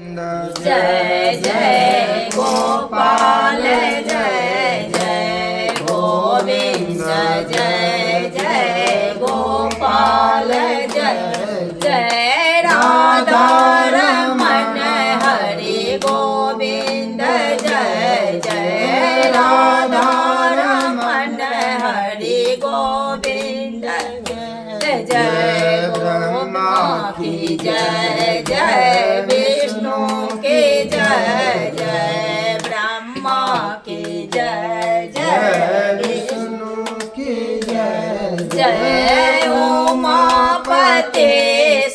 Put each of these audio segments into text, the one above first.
जय जय गोपाल जय जय गोविंद जय जय गोपाल जय जय राधा रमण हरि गोविंद जय जय राधा रमण हरि गोविंद जय जय ब्रह्मा की जय जय विष्णु की जय जय ब्रह्मा की जय जय विष्णु की जय जय उमापति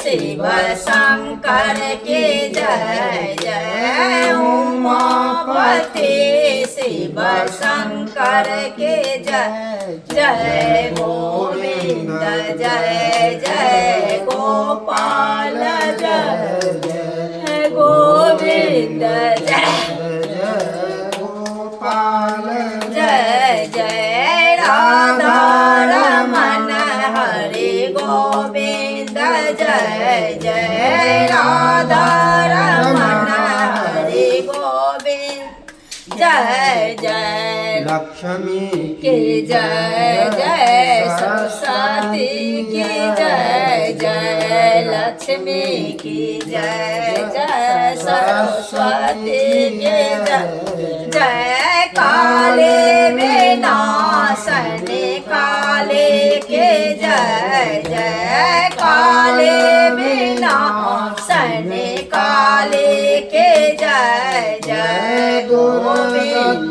शिव शंकर की जय जय उमापति शिव शंकर की जय जय गोविंद जय जय गोपाल जय जय गोविंद जय गोपाल जय जय राधा रमण हरि गोविंद जय जय राधा रमण हरि गोविंद जय जय लक्ष्मी की जय जय सरस्वती की जय जय लक्ष्मी की जय जय सरस्वती की जय जय काले विनाशनी काले के जय जय काले विनाशनी काले के जय जय गोविंद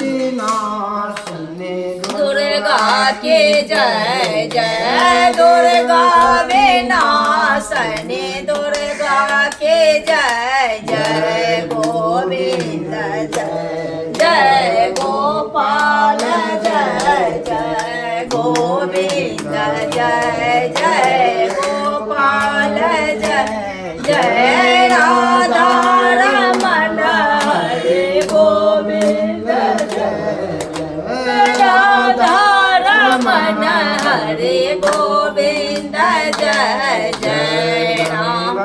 दुर्गा के जय जय दुर्गा विनाशनी दुर्गा के जय जय गोविंद जय जय गोपाल जय जय गोविंद जय जय गोपाल जय जय राधा रमण हरि गोविंद जय राधा रमण हरि गोविंद जय जय राम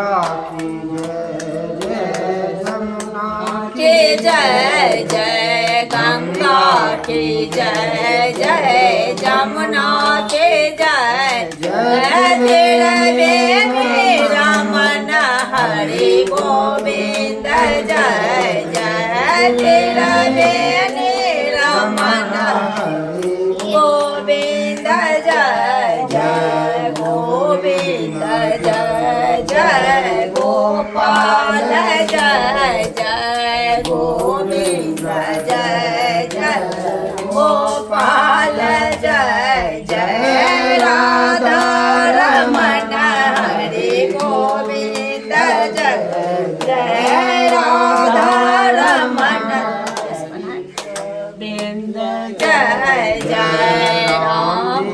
के जय जय गंगा के जय जय जमुना के जय जय रमण हरि गोविंद जय जय रमण गोविंद जय जय गोविंद जय जय गोपाल जय जय गोविंद जय जय गोपाल जय जय राधा रमण हरि गोविंद जय जय राधा रमण गोविंद जय जय राम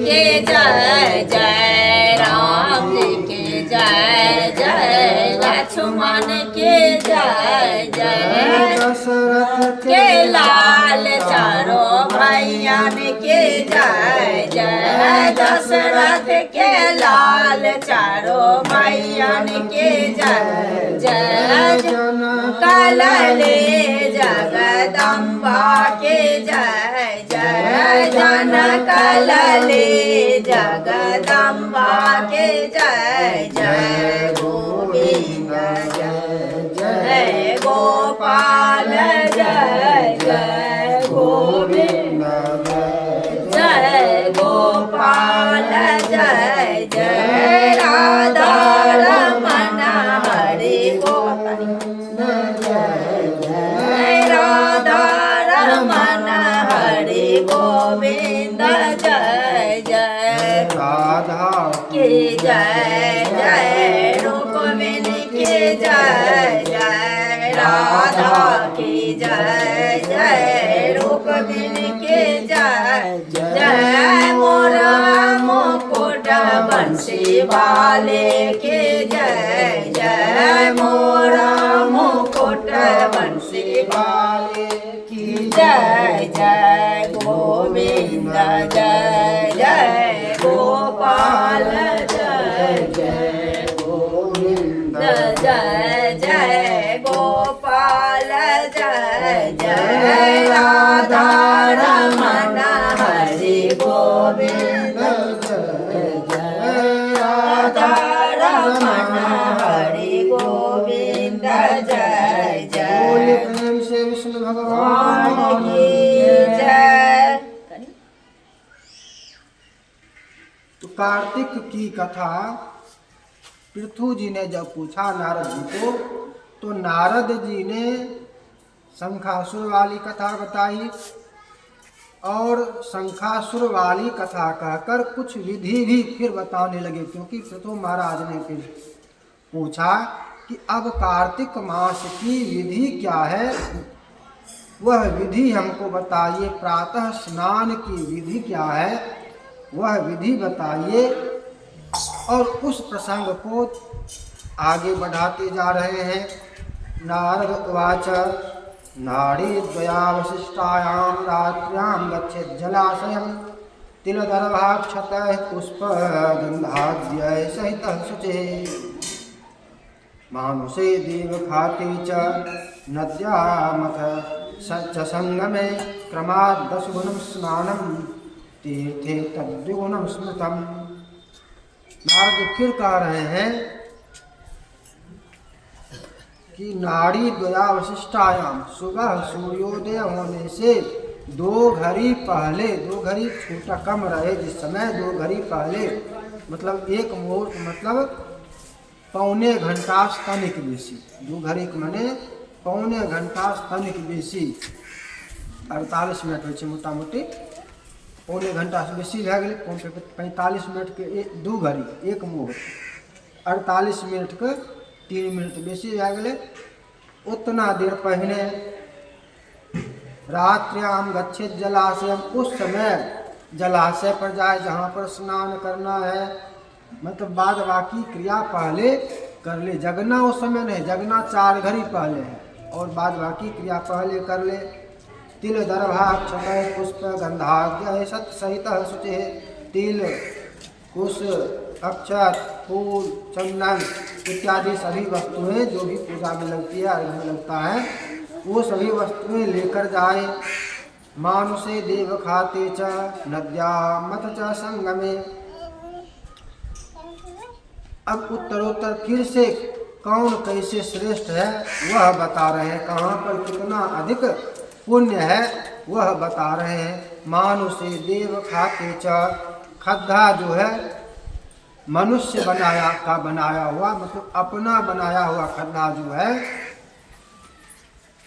के जय जय राम जी के जय जय लक्ष्मण के जय जय दशरथ के लाल चारों भैयन के जय जय दशरथ के लाल चारों भैयन के जय जय कलले जगदम्बा के जय जय जनक लले जगदम्बा के जय जय गोविंद जय जय गोपाल जय जय गोविंद जय गोपाल जय जय राधा रमण हरि गोविंद जय जय राधा रमण हरि गोविंद जय जय राधा के जय जय रुक्मिणी के जय जय राधा की जय जय रुक्मिणी के जय जय मोर मुकुट बंसी वाले के जय जय मोर मुकुट बंसी वाले की जय जय गोविंद जय जय गोपाल जय जय जय राधा रमण हरि गोविंद जय राधा रमण हरि गोविंद जय बोलिए जय प्रेम से विष्णु भगवान भगवान की जय। तो कार्तिक की कथा पृथु जी ने जब पूछा नारद जी को, तो नारद जी ने शंखासुर वाली कथा बताई और शंखासुर वाली कथा कहकर कुछ विधि भी फिर बताने लगे, क्योंकि पृथु महाराज ने फिर पूछा कि अब कार्तिक मास की विधि क्या है, वह विधि हमको बताइए। प्रातः स्नान की विधि क्या है, वह विधि बताइए। और उस प्रसंग को आगे बढ़ाते जा रहे हैं। नारद उवाच नाड़ी द्वयावशिष्टायां रात्र्यां गच्छेत् जलाशयं तिलदर्भाक्षतः पुष्पगन्धाद्यै सहितः शुचिः मानुषे देवखाते च नद्यामथ च संगमे क्रमाद् 10 गुणं स्नानं तीर्थे तद्विगुणं स्मृतम्। नारद फिर कह रहे हैं कि नाड़ी द्वयावशिष्टायाम, सुबह सूर्योदय होने से 2 घड़ी पहले, 2 घड़ी छोटा कम रहे जिस समय 2 घड़ी पहले, मतलब 1 मुहूर्त, मतलब पौने घंटा तनिक बेसी, 2 घड़ी के मने पौने घंटा तनिक बेसी 48 मिनट होइ छै मोटा मोटी, पौने घंटा से बेसी भए गेलै, 45 मिनट के 2 घड़ी 1 मुहूर्त, 48 मिनट के 3 मिनट बेसी भए गेलै। उतना देर पहले रात्र्याम गच्छेत् जलाशयम, उस समय जलाशय पर जाए जहाँ पर स्नान करना है, मतलब बाद बाकी क्रिया पहले कर ले। जगना उस समय नहीं, जगना 4 घड़ी पहले है और बाद बाकी क्रिया पहले कर ले। तिल दर्भाक्षतः पुष्प गंधाद्य सहित शुचि, तिल कुश अक्षत फूल चंदन इत्यादि सभी वस्तुएं जो भी पूजा में लगती है, अर्घ में लगता है, वो सभी वस्तुएं लेकर जाए। मानुषे देव खाते च नद्यामथ च संगमे। अब उत्तरोत्तर फिर से कौन कैसे श्रेष्ठ है वह बता रहे हैं, कहाँ पर कितना अधिक पुण्य है वह बता रहे हैं। मानुषे देव खाते च, खद्धा जो है मनुष्य बनाया हुआ, मतलब अपना बनाया हुआ खद्धा जो है,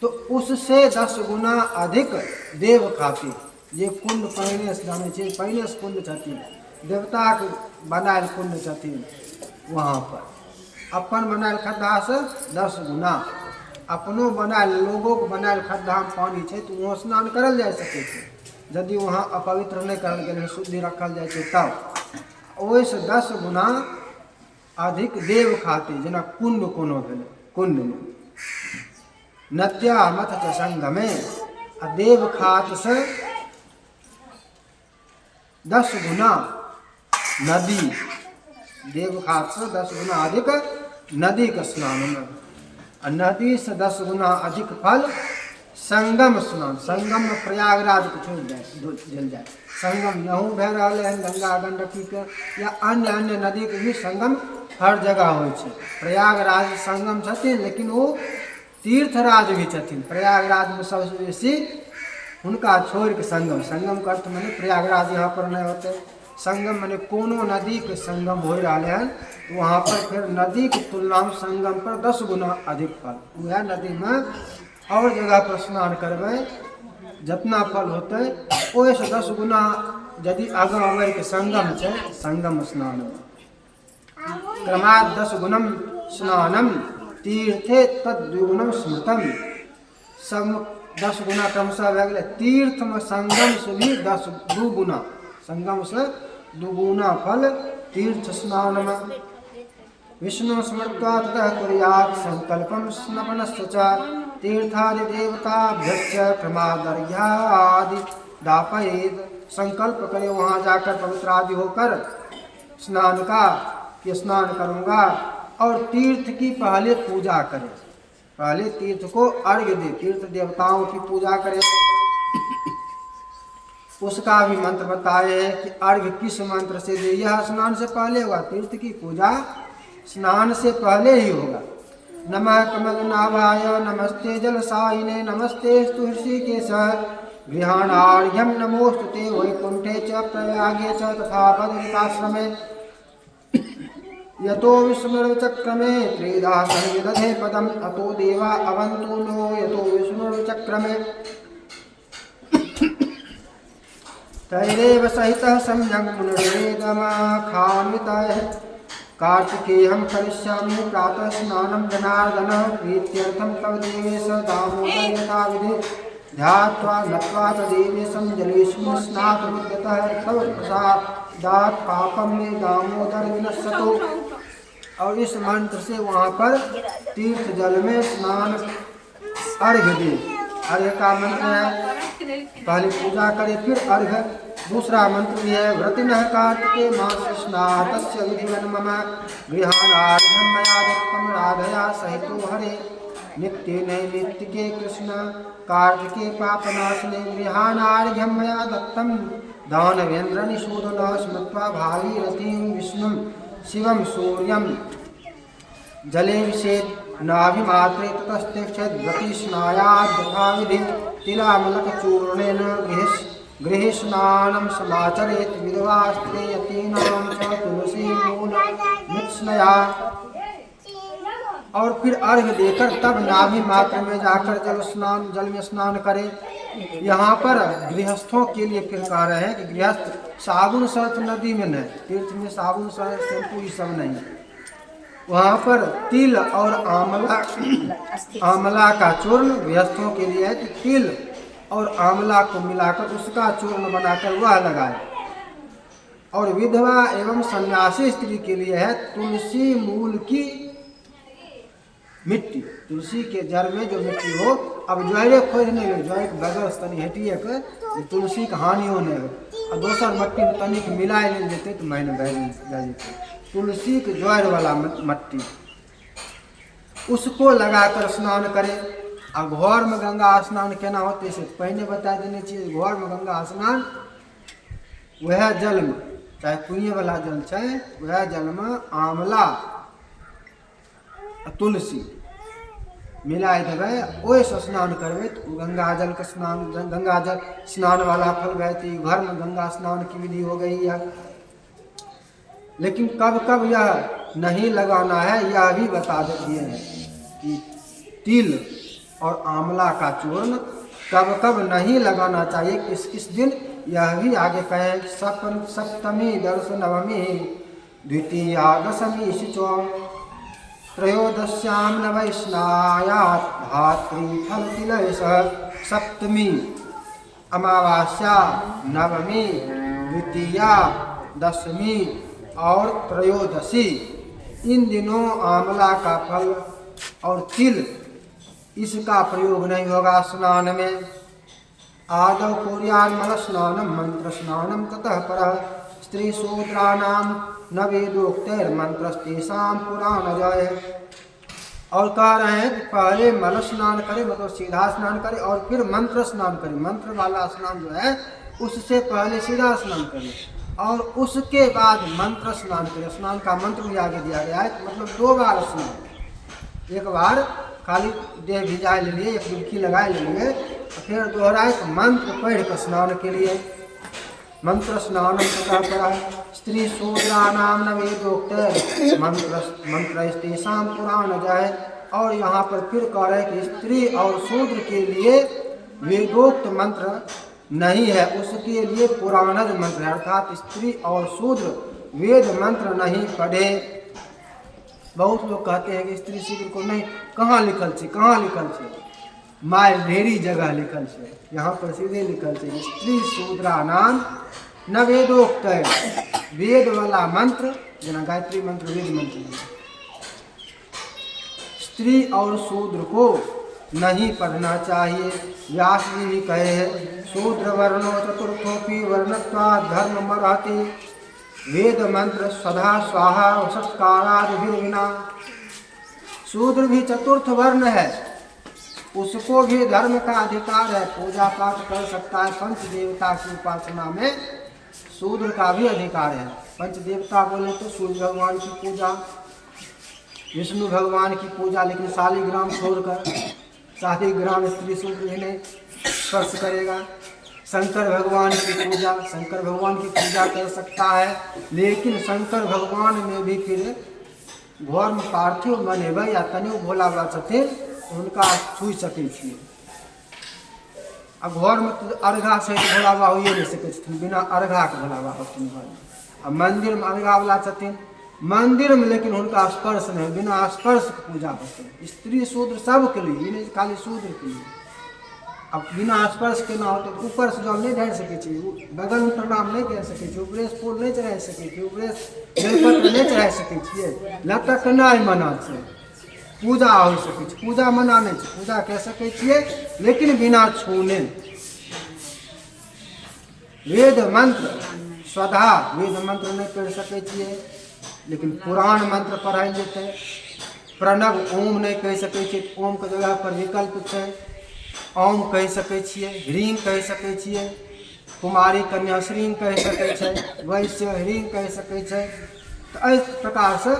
तो उससे 10 गुना अधिक देव खाते। ये कुंड पहिने से जाने चाहिए, पहिने से कुंड छथिन, देवता के बनायल कुंड छथिन, वहाँ पर अपन बनायल खद्धा से 10 गुना, अपनो बनायल लोगों को बनायल खद्धा में पानी है तो वहाँ स्नान करल जा सके छै। यदि वहाँ अपवित्र नहीं करल गेल, शुद्धि रखल जाए छै तब ओहिसँ 10 गुना अधिक देव खाते। जेना कुंड कोनो भेल, कुंड में नद्या मथ च संगमे, आ देव खात से 10 गुना नदी, देव खात से 10 गुना अधिक नदी के स्नान में, आ नदी से 10 गुना अधिक फल संगम स्नान। संगम में प्रयागराज के छोड़ दिल जाए, संगम यहूँ भए रहा है, गंगा गंडकी के या अन्य अन्य नदी के भी संगम हर जगह हो। प्रयागराज संगम छथिन, लेकिन वो तीर्थराज भी छथिन। प्रयागराज में सबसे बेसी हुनका छोड़ के संगम, संगम का अर्थ मैंने प्रयागराज यहाँ पर नहीं होते, संगम मैंने कोनो नदी के संगम हो रहा है, तो वहाँ पर फिर नदी की तुलना में संगम पर 10 गुना अधिक फल। वह नदी में और जगह पर स्नान करबै जितना फल होते ओहिसँ 10 गुना यदि आगाँ अबै के संगम छै, संगम स्नान क्रमात् 10 गुणम स्नानम तीर्थे तद्विगुणम स्मृतम। सब 10 गुना क्रमशः भए गेलै, तीर्थ में संगम से भी 2 गुना, संगम से 2 गुना फल तीर्थ स्नान में। विष्णु स्मृत्वा ततः कुर्यात् संकल्पम स्नपनस्य च तीर्थादि देवताभ्यश्च क्रमादर्घ्यादि दापयेत्। संकल्प करे वहाँ जाकर पवित्र आदि होकर स्नान का, कि स्नान करूँगा, और तीर्थ की पहले पूजा करें। पहले तीर्थ को अर्घ्य दे, तीर्थ देवताओं की पूजा करें। उसका भी मंत्र बताए हैं कि अर्घ्य किस मंत्र से दे। यह स्नान से पहले होगा, तीर्थ की पूजा स्नान से पहले ही होगा। नमः कमलनाभाय नमस्ते जलसायिने नमस्ते स्तु ऋषिकेशः गृहाणार्घ्यं नमोस्तुते वैकुंठे च प्रयागे च तथा बदरिकाश्रमे यतो विष्णुर्चक्रमे त्रिधा संविदधे पदम अतो देवा अवन्तु नो यतो विष्णुर्चक्रमे तैरेव सहितः सम्यक् मुनिर्वेदमाखामितः कार्तिकेयं करिष्यामि प्रातः स्नानं जनार्दन प्रीत्यर्थं तव देवेश दामोदर यथाविधि ध्यात्वा नत्वा च देवेशं जलेषु स्नातमुद्यतः तव प्रसादात् पापं मे दामोदर विनश्यतु। और इस मंत्र से वहाँ पर तीर्थ जल में स्नान अर्घ्य दे। अर्घ्य का मंत्र है पहले पूजा करे फिर अर्घ्य। दूसरा मंत्र भी है व्रतिनः कार्तिके मास स्नातस्य विधिवन् मम गृहाणार्घ्यं मया दत्तं राधया सहितो हरे नित्ये नैमित्तिके कृष्ण कार्तिके पापनाशने गृहाणार्घ्यं मया दत्तं दानवेन्द्रनिषूदनः स्मृत्वा भागीरथीं विष्णुं शिवं सूर्यं जले विशेद नाभिमात्रे ततस्तिष्ठद्व्रती स्नायात् यथाविधि तिलामलकचूर्णेन गृहस्नानं समाचरेत् विधवास्त्रे यतीनां च तुलसीमूलमित्स्नया। और फिर अर्घ्य देकर तब नाभि मात्र में जाकर जल में स्नान करे। यहाँ पर गृहस्थों के लिए फिर कह रहे हैं कि गृहस्थ साबुन सर्फ नदी में नहीं, तीर्थ में साबुन सर्फ शैम्पू ये सब नहीं। वहाँ पर तिल और आंवला का चूर्ण गृहस्थों के लिए है कि तिल और आंवला को मिलाकर उसका चूर्ण बनाकर वह लगाए। और विधवा एवं सन्यासी स्त्री के लिए है तुलसी मूल की मिट्टी, तुलसी के जड़ में जो मिट्टी हो। अब ज्वारे खोजने में ज्वारे के बगल तनी हटिए कर तुलसी का हानि होने हो और दोसर मट्टी में तनिक मिलाए ले देते तो मैंने बह जेते। तुलसी के ज्वार वाला मट्टी उसको लगाकर स्नान करे। और घर में गंगा स्नान केना होते से पहले बता देने चाहिए। घर में गंगा स्नान वह जल में चाहे कुएं वाला जल चाहे वह जल में आंवला तुलसी मिलाए देवे ओहिसँ स्नान करबे तो गंगा जल का स्नान, गंगा जल स्नान वाला फल बहती। घर में गंगा स्नान की विधि हो गई है। लेकिन कब कब यह नहीं लगाना है यह भी बता दिए हैं कि तिल और आंवला का चूर्ण कब कब नहीं लगाना चाहिए, किस किस दिन यह भी आगे कहें। सप्तमी दर्श नवमी द्वितीया दशमी शिचो त्रयोदश्यां नवैष्णायात् धात्री फल तिलय सप्तमी अमावास्या नवमी द्वितीया दशमी और त्रयोदशी इन दिनों आंवला का फल और तिल इसका प्रयोग नहीं होगा स्नान में। आदौ कुर्यान्मल स्नानम मंत्र स्नानम ततः परः स्त्री शूद्राणां न वेदोक्तैर्मन्त्रस्तेषां पुराणजय। और कह रहे हैं कि पहले मल स्नान करे मतलब सीधा स्नान करे और फिर मंत्र स्नान करे। मंत्र वाला स्नान जो है उससे पहले सीधा स्नान करे और उसके बाद मंत्र स्नान करे। स्नान का मंत्र भी आगे दिया गया है मतलब 2 बार स्नान। एक बार खाली देह भिजाए ले लिए, एक डुबकी लगाए ले लिए, फिर दोहराए तो मंत्र पढ़ कर स्नान के लिए मंत्र स्नान पड़ा। स्त्री शूद्राणां न वेदोक्त मंत्रस्तेषां पुराण जाए। और यहाँ पर फिर कह रहे कि स्त्री और शूद्र के लिए वेदोक्त मंत्र नहीं है, उसके लिए पुराणज मंत्र है। अर्थात स्त्री और शूद्र वेद मंत्र नहीं पढ़े। बहुत लोग कहते हैं कि स्त्री शूद्र को नहीं, कहाँ लिखल छे, कहाँ लिखल छे, माय ढेरी जगह लिखल छे। यहाँ पर सीधे लिखल छे स्त्री शूद्राणां न वेदोक्त, वेद वाला मंत्र जना गायत्री मंत्र वेद मंत्र है। स्त्री और शूद्र को नहीं पढ़ना चाहिए। व्यास जी भी कहे हैं शूद्र वर्णो चतुर्थोपि वर्णत्वात् धर्ममर्हति वेद मंत्र सदा स्वाहा सत्कारादिभिर्विना। शूद्र भी चतुर्थ वर्ण है, उसको भी धर्म का अधिकार है, पूजा पाठ कर सकता है। पंच देवता की उपासना में शूद्र का भी अधिकार है। पंच देवता बोले तो सूर्य भगवान की पूजा, विष्णु भगवान की पूजा, लेकिन शालिग्राम छोड़कर शालिग्राम स्त्री शूद्र इन्हें स्पर्श करेगा। शंकर भगवान की पूजा, शंकर भगवान की पूजा कर सकता है, लेकिन शंकर भगवान में भी फिर घरमे पार्थिव बनेबै या तनियो भोला बाबा छथिन हुनका छुइ सकै छियै। आ घरमे तऽ अर्घा सहित भोला बाबा होइए नहि सकै छथिन, बिना अर्घाके भोला बाबा होथिन घरमे। आ मन्दिरमे अर्घावला छथिन, मन्दिरमे लेकिन हुनका स्पर्श नहीं, बिना स्पर्शके पूजा होतै। स्त्री शूद्र सबके लिए, ई नहीं खाली शूद्रके लिए। अब बिना स्पर्श केना होतै? ऊपर से जल नहीं ढारि सकै छी, बगलमे प्रणाम नहीं करि सकै छी, ऊपरे से फूल नहीं चढ़ा सकै छी, ऊपरे बेलपत्र नहीं चढ़ा सकै छियै। लटकनाइ मना छै, पूजा हो सकै छै, पूजा मना नहीं छै, पूजा कह सकै छियै लेकिन बिना छूने। वेद मंत्र स्वधा वेद मंत्र नहीं पढ़ि सकै छियै, लेकिन पुराण मंत्र पढ़ाएल जेतै। प्रणव ओम नहीं कहि सकै छियै, ओम के जगह पर विकल्प छै, ओम कहि सकै छियै, ह्रीं कहि सकै छियै, कुमारी कन्या श्रीं कहि सकै छै, वैश्य ह्रीं कहि सकै छै। तऽ एहि प्रकार से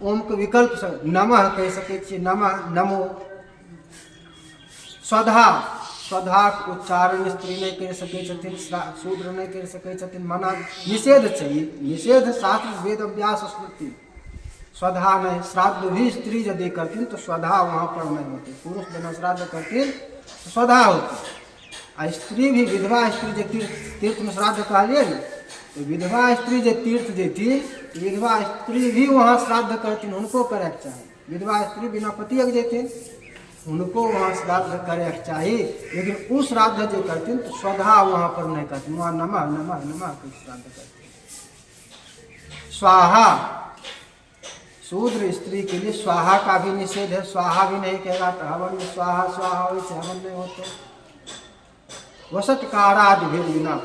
ओम के विकल्प से नमः कहि सकै छियै, नमः नमो। स्वधा स्वधा के उच्चारण स्त्री नहीं करि सकै छथिन, शूद्र नहीं करि सकै छथिन, मना निषेध छै। निषेध शास्त्र वेद व्यास स्मृति। स्वधा नहीं, श्राद्ध भी स्त्री यदि करथिन तो स्वधा वहाँ पर नहीं होती, पुरुष बिना श्राद्ध करथिन तो स्वधा होती। आ स्त्री भी विधवा स्त्री जो तीर्थ में श्राद्ध कहलिए न, तो विधवा स्त्री जो तीर्थ जेती, विधवा स्त्री भी वहाँ श्राद्ध करथिन, उनको करे के चाही। विधवा स्त्री बिना पतियक जेथिन, उनको वहाँ श्राद्ध करे के चाही, लेकिन उस श्राद्ध जो करथिन तो स्वधा वहाँ पर नहीं करथिन, वहाँ नमः नमः नमः के श्राद्ध करथिन। स्वाहा शूद्र स्त्री के लिए स्वाहा का भी निषेध है, स्वाहा भी नहीं कहेगा तो हवन में स्वाहा स्वाहा हो, हवन नहीं होते। वसत कारादि भेद बिना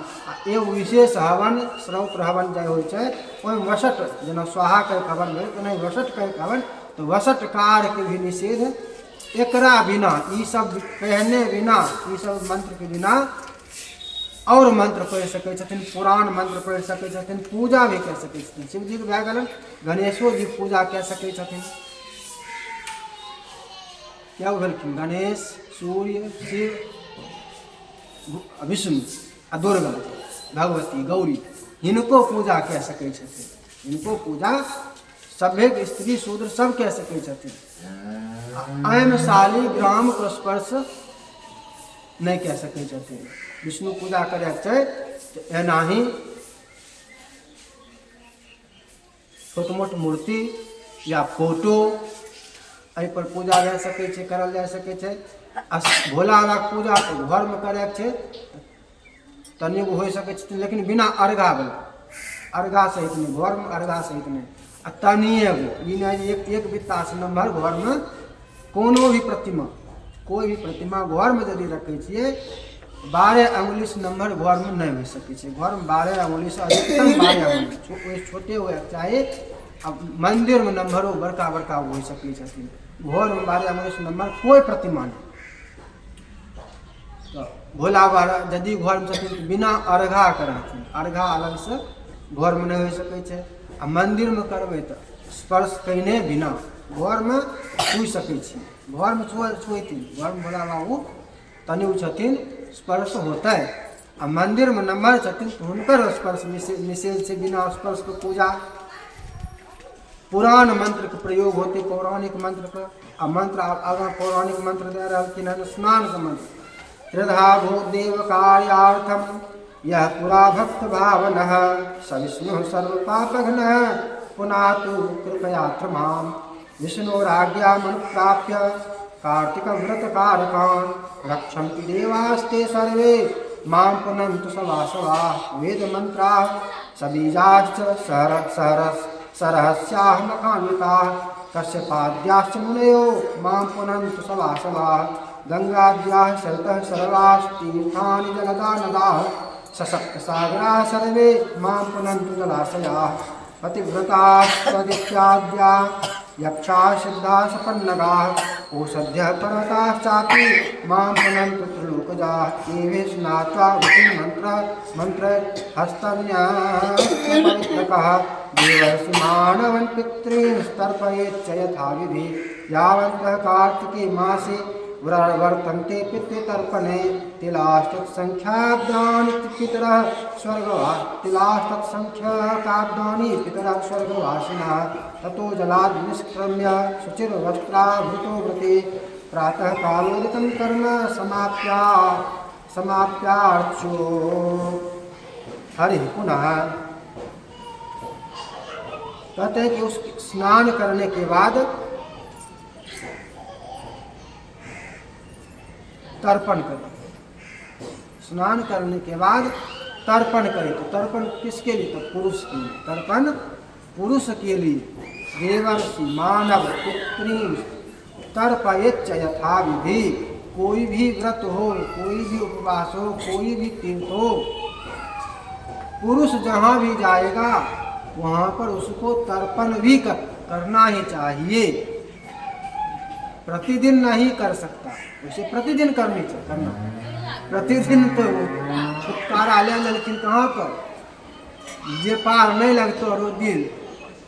एगो विशेष हवन श्रौत्र हवन जो हो ओहिमे वसट जेना स्वाहा के हवन भेल तो नहीं वसट के हवन, तो वसट कार के भी निषेध। एकरा बिना ई सब कहने बिना, ई सब मंत्र के बिना और मंत्र पढ़ि सकै छथिन, पुराण मंत्र पढ़ि सकै छथिन, पूजा भी कऽ सकै छथिन। शिव जी के भए गेलनि, गणेशो जी पूजा कऽ सकै छथिन। क्या भेलखिन? गणेश, सूर्य, शिव, विष्णु आ दुर्गा, भगवती, गौरी, हिनको पूजा कऽ सकै छथिन। हिनको पूजा सभ्य स्त्री शूद्र सब कऽ सकै छथिन। एहिमे शालिग्राम के स्पर्श नहीं कह सकै छथिन। विष्णु पूजा करे छै तो एना ही छोट मोट मूर्ति या फोटो एहि पर पूजा जा सकै छै, करल जा सकै छै। आ भोला बाबा के पूजा तो घर में करे छै तनिगो हो सकै छथिन, लेकिन बिना अर्घा वाला, अर्घा सहित नहीं, घर में अर्घा सहित नहीं। आ तनिएगो ई नहीं एक बित्ता से नम्हर घर में कोनो भी प्रतिमा, कोई भी प्रतिमा घर में यदि रखे छिए 12 अंगुली से नंबर घर में नहीं हो सके छै। घर में 12 अंगुली से अधिकतम 12 अंगुली छोटे हो चाहे। अब मंदिर में नंबरो बड़का बड़का हो सके छथिन, घर में 12 अंगुली से नंबर कोई प्रतिमा नहीं। तो भोला बाबा यदि घर में छथिन तो बिना अर्घा करथिन, अर्घा अलग से घर में नहीं हो सके छै। आ मंदिर में करबै तो स्पर्श कने बिना घर में छुइ सकै छी, घर में छुएथिन, घर में भोला बाबू तनि छथिन स्पर्श होता है। आ मंदिर में नंबर छथिन तो हुनकर स्पर्श निषेध से, बिना स्पर्श के पूजा। पुराण मंत्र के प्रयोग होते, पौराणिक मंत्र का। आ मंत्र आगा पौराणिक मंत्र दे रहलखिन हन, स्नान का मंत्र। त्रिधा भूदेव कार्यार्थम यह पुरा भक्त भावनः सविष्णु सर्व पापघ्नः पुनातु कृपया त्वमाम् विष्णुराज्ञामनुप्राप्य कार्तिक व्रत कारकान् रक्षन्ति देवास्ते सर्वे मां पुनन्तु सवासवा। वेद मंत्राः सबीजाश्च सरहस्याः मखान्विताः कश्यपाद्याश्च मुनयो मां पुनन्तु सवासवा। गंगाद्याः सरितः सरलास्तीर्थानि जलदा नदाः सशक्त सागराः सर्वे मां पुनन्तु जलाशयाः। पतिव्रताः स्वदित्याद्याः यक्षा सिद्धा सपन्नगाः ओषध्यः पर्वताश्चापि मां पुनन्ति त्रिलोकजाः एवे स्नात्वा मंत्र हस्तन्यापवित्रकः देवर्षि मानवन् पितॄन् तर्पयेच्च यथाविधि यावन्तः कार्तिके मासे वर्तन्ते पितृतर्पणे तिलाष्टकसङ्ख्याब्दानि पितरः स्वर्गवासिनः ततो जलाद् निष्क्रम्य शुचिर्वस्त्रावृतो व्रते प्रातः कालोदितं कर्म समाप्यार्चो हरि पुनः। कहते हैं कि उस स्नान करने के बाद तर्पण करें। स्नान करने के बाद तर्पण करें। तो तर्पण किसके लिए? तो पुरुष के लिए। तर्पण पुरुष के लिए। देवर्षि मानव पितॄ तर्पयेच्च यथाविधि। कोई भी व्रत हो, कोई भी उपवास हो, कोई भी तीर्थ हो, पुरुष जहाँ भी जाएगा वहाँ पर उसको तर्पण भी करना ही चाहिए। प्रतिदिन नहीं कर सकता, उसे प्रतिदिन करना। प्रतिदिन तो छुटकारा ले, लेकिन कहाँ पर जे पार नहीं लगता और दिन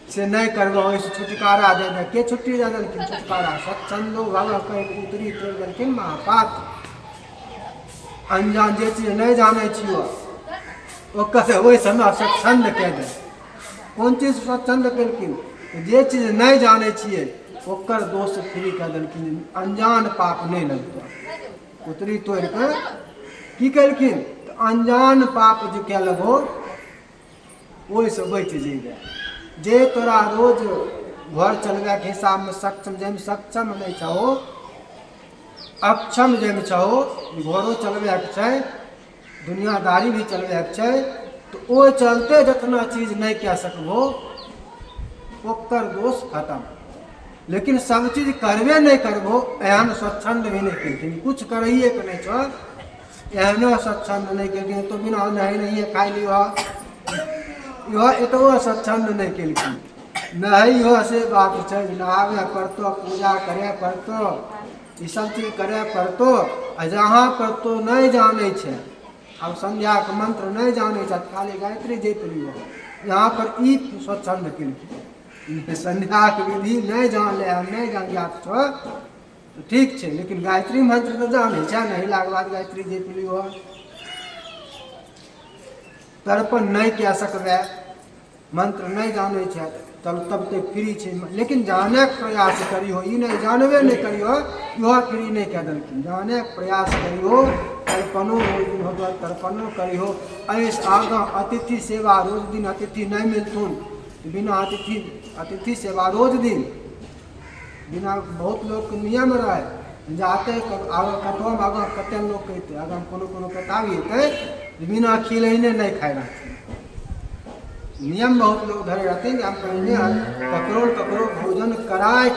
से नहीं करवा वैसे छुटकारा दे दे के छुट्टी दे देलखिन छुटकारा। सत्संदो भगव कह उतरी तो देलखिन महापात। अनजान जे चीज नहीं जाने छियो ओकर ओहि समय सत्संग कह दे। कौन चीज सत्संग केलखिन? जे चीज नहीं जाने छिए ओकर दोष फ्री कह देलखिन। अनजान पाप नहीं लगता। उतरी तोड़ के की केलखिन? तो अनजान पाप जो कैलहो ओहि से बच जेबे। जे तोरा रोज घर चलबे के हिसाब में सक्षम जैमे सक्षम नहीं छहो, अक्षम जैमे छहो, घरो चलबे के छै, दुनियादारी भी चलबे के छै, तो ओ चलते जितना चीज नहीं कह सकबो ओकर दोष खत्म। लेकिन सब चीज करबे नहीं करबो एहन स्वच्छंद भी नहीं केलखिन। कुछ करिए के नहीं छो एहनो स्वच्छंद नहीं केलखिन। तो बिना नहीं खाई लियो यह एतबो स्वच्छंद नहीं केलखिन। नहीं हो से बात छै। नहावे पड़तो, पूजा करे पड़तो, ये सब चीज करे पड़तो। जहाँ पड़तो नहीं जाने छे, अब संध्या के मंत्र नहीं जाने छे, खाली गायत्री जप लियो। यहाँ पर ई स्वच्छंद केलखिन। संध्या के विधि नहीं जान ले, नहीं जान ज्ञात छो तो ठीक है, लेकिन गायत्री मंत्र तो जाने छे। नहीं लाग बाद गायत्री जप लियो। तर्पण नहीं कह सकबे, मंत्र नहीं जाने छे तब तक फ्री छे। लेकिन जाने के प्रयास करियो। ई नहीं जानबे नहीं करियो यह फ्री नहीं कह देलखिन। जाने के प्रयास करियो। तर्पणो रोज दिन होगा, तर्पणो करियो। ऐस आगा अतिथि सेवा रोज दिन अतिथि नहीं मिलतुन, बिना अतिथि सेवा रोज दिन बिना। बहुत लोग के नियम रहे जाते कतवा आगा कते लोग कहते आगा कोनो कताबिए बिना खिलैने नहीं खाए रहते। नियम बहुत लोग धरे रहते हैं। हम कहने ककरो भोजन कराए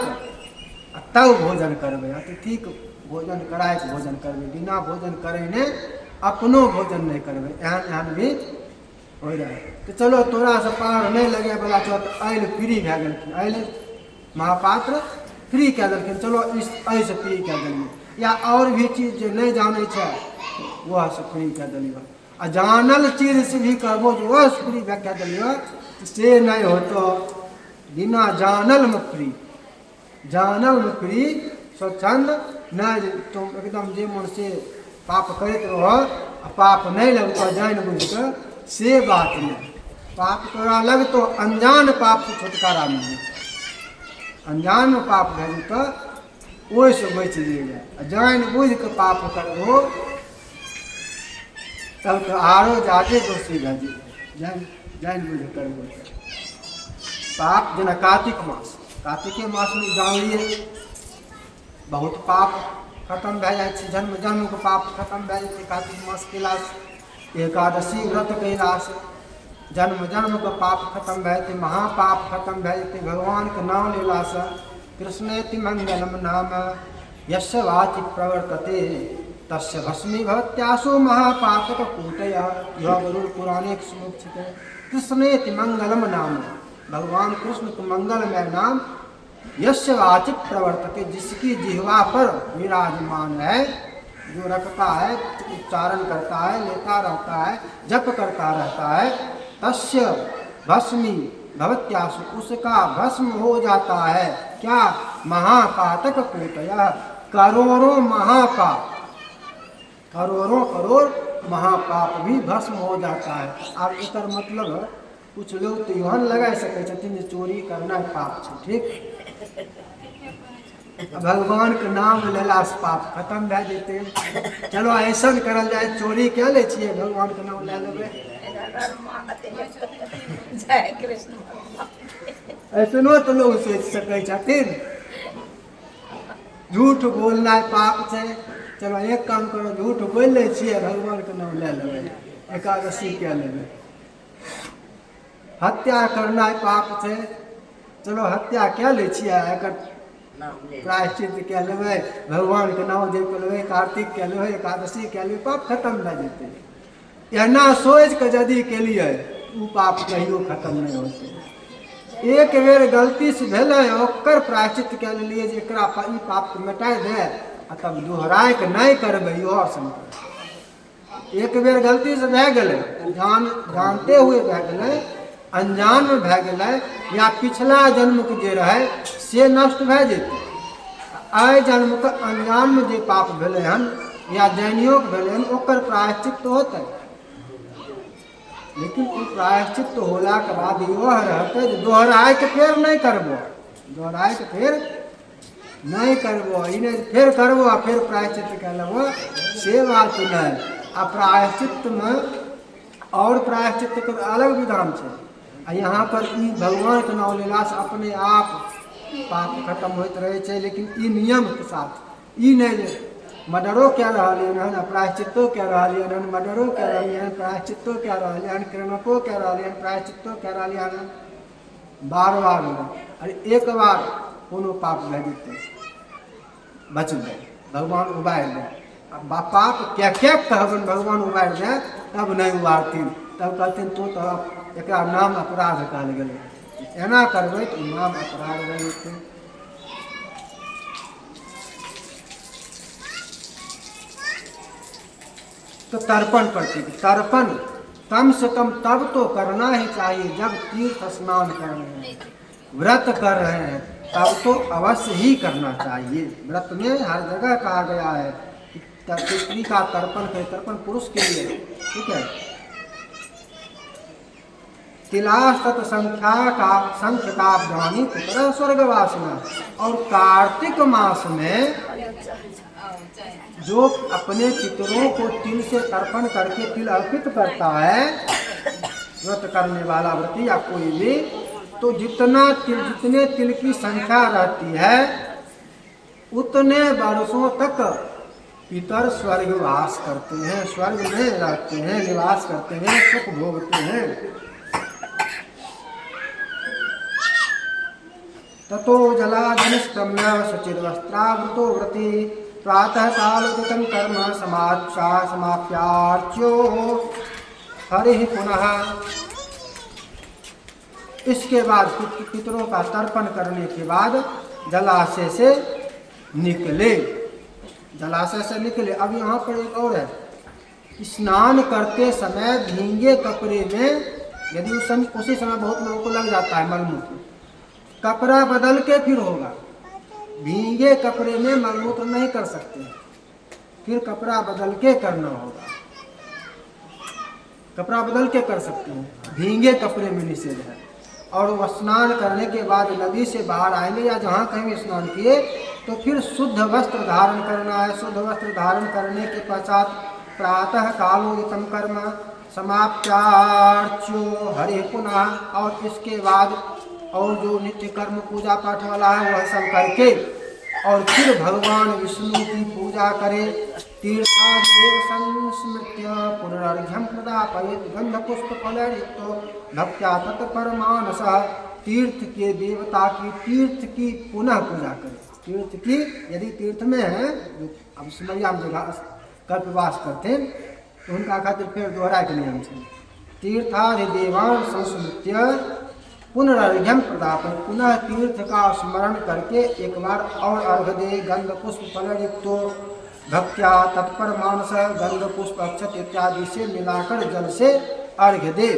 तब भोजन करबे। अतिथि के भोजन कराए भोजन करबे, बिना भोजन करे अपनो भोजन नहीं करबे। एहन भी हो रहा। तो चलो तोरा से पार नहीं लगे वाला छो तो आयल फ्री भए गेलखिन। आयल महापात्र फ्री कह देलखिन। चलो इस ऐसे फ्री कह देलिए। या और भी चीज जो नहीं जाने छे वह से फ्री कह देलिए। आ जानल चीज से भी कहबो जो वह फ्री कह देलिए से नहीं हो। तो बिना जानल में फ्री, जानल में फ्री स्वच्छंद नहीं। तुम एकदम जे मन से पाप करते रहो, पाप नहीं लगता जान बुझ के से बात नहीं। पाप तोरा लग तो अनजान पाप से छुटकारा मिले। अनजान में पाप भे तो ओहि से बच जाइए। जान बुझ के पाप करबो तब तो आरो जादे दोषी भे जान बुझ करबो। पाप जेना कार्तिक मास में जान लिए बहुत पाप खत्म भे जाए। जन्म के पाप खत्म भे जाए। कार्तिक मास केला एकादशी व्रत कैला से जन्म के पाप खत्म भे जाते। महापाप खत्म भे जाते। भगवान के नाम लेला से कृष्णेति मंगलम नाम यस्य वाचि प्रवर्तते तस्य भस्मी भवत्यासो महापातक कूटय। यह गरुड़ पुराणे के सुमुचित है। कृष्णेति मंगलम नाम, भगवान कृष्ण के मंगलमय नाम यस्य वाचिक प्रवर्तते, जिसकी जिह्वा पर विराजमान है, जो रखता है, उच्चारण करता है, लेता रहता है, जप करता रहता है, तस्य भस्मी भवत्यासु, उसका भस्म हो जाता है क्या? महापातक कोटयः, करोड़ों महापाप, करोड़ों करोड़ महापाप भी भस्म हो जाता है। अब एकर मतलब कुछ लोग तो योहन लगा सके छथिन जे चोरी करना पाप छै, ठीक? भगवान के नाम लेला से पाप खत्म भए जेतै। चलो ऐसा करल जाए, चोरी क्या ले छियै, भगवान के नाम ले लेबै, जय कृष्ण। ऐसनो तो लोग सोच सकै छथिन। झूठ बोलना पाप छै, चलो एक काम करो, झूठ बोल ले छियै, भगवान के नाम ले लेबै, एकादशी क्या लेबै। हत्या करना पाप छै, चलो हत्या क्या ले छियै, एकर प्रायश्चित क्या लेबै, भगवान के नाम जप लेबै, कार्तिक क्या लेबै, एकादशी क्या लेबै, पाप खत्म भए जेतै। एना सोच के यदि केलिए ओ पाप कहियो खत्म नहीं होते। एक बेर गलती से भेलै, ओकर प्रायश्चित क्या लेलिए जे एकरा ई पाप के मिटा दे, आ तब दोहराय के नहीं करबै, इहो संकल्प। एक बेर गलती से भए गेलै, जानते हुए भए गेलै, अनजान में भए गेलै, या पिछला जन्म के जे रहै से नष्ट भए जेतै। आइ जन्म के अनजान में जे पाप भेलै हन या जानियो के भेलै हन, ओकर प्रायश्चित तो होतै, लेकिन ओ प्रायश्चित तो होला के बाद इहो रहतै जे दोहराय के फेर नहीं करबो, दोहराय के फेर नहीं करबो, ई नहीं फेर करबो आ फेर प्रायश्चित कए लेबो, से बात नहीं। आ प्रायश्चित में और प्रायश्चित के अलग विधान छै। आ यहाँ पर ई भगवान के नाम लेला से अपने आप पाप खत्म होइत रहे छै, लेकिन ई नियम के साथ, ई नहीं जे मर्डरो कए रहलियन हन, प्रायश्चितो कए रहलियन हन, मर्डरो कए रहलियन हन, प्रायश्चितो कए रहलियन हन, किडनैपो कए रहलियन, प्रायश्चितो कए रहलियन हन, बार बार नहीं। अरे एक बार कोनो पाप भए जेतै, बचबै, भगवान उबारि दे। अब पाप क्या क्या कहबन भगवान उबारि दे, तब नहीं उबारथिन, तब कहथिन तो एकरा नाम अपराध कहल गेलै, एना करबै तो नाम अपराध भए जेतै। तो तर्पण प्रतीक, तर्पण कम से कम तब तो करना ही चाहिए जब तीर्थ स्नान कर रहे हैं, व्रत कर रहे हैं, तब तो अवश्य ही करना चाहिए। व्रत में हर जगह कहा गया है कि स्त्री का तर्पण है, तर्पण पुरुष के लिए, ठीक है। तिलास्तत संख्या का संख्य का ब्राह्मणी पुत्र स्वर्गवासना। और कार्तिक मास में जो अपने पितरों को तिल से तर्पण करके तिल अर्पित करता है, व्रत करने वाला व्रती या कोई भी, तो जितने तिल की संख्या रहती है उतने वर्षों तक पितर स्वर्गवास करते हैं, स्वर्ग में रहते हैं, निवास करते हैं, सुख भोगते हैं। ततो जलाजनिष्क्रम्य शुचिर्वस्त्रावृतो व्रती प्रातः कालोदितं कर्म समाप्यार्च्यो हरिः पुनः। इसके बाद पितरों का तर्पण करने के बाद जलाशय से निकले, जलाशय से निकले। अब यहाँ पर एक और है, स्नान करते समय भींगे कपड़े में, यदि उसी समय बहुत लोगों को लग जाता है मलमूत्र, कपड़ा बदल के फिर होगा। भींगे कपड़े में मलमूत्र नहीं कर सकते, फिर कपड़ा बदल के करना होगा। कपड़ा बदल के कर सकते हैं, भींगे कपड़े में निषेध है। और वह स्नान करने के बाद नदी से बाहर आएंगे या जहाँ कहीं स्नान किए तो फिर शुद्ध वस्त्र धारण करना है। शुद्ध वस्त्र धारण करने के पश्चात प्रातः कालोदितं कर्म समाप्यार्च्यो हरि पुनः। और इसके बाद और जो नित्य कर्म पूजा पाठ वाला है वह सब करके और फिर भगवान विष्णु की पूजा करे। तीर्थादेव संस्मृत्य पुनरर्घ्यं प्रदापयेत् गंधपुष्पफलयुक्तो भक्त्या तत्परमानसः। तीर्थ के देवता की तीर्थ की पुनः पूजा करे। तीर्थ की यदि तीर्थ में है, अब सिमरिया में जगह कल्पवास करते हैं तो उनका खातिर फिर दोहरा के नियम है। तीर्थादिदेवान संस्मृत्य पुनर्घ्यम प्रदापन, पुनः तीर्थ का स्मरण करके एक बार और अर्घ दे। गंध पुष्प फल युक्तो भक्त्या तत्पर मानस, गंध पुष्प अक्षत इत्यादि से मिलाकर जल से अर्घ दे।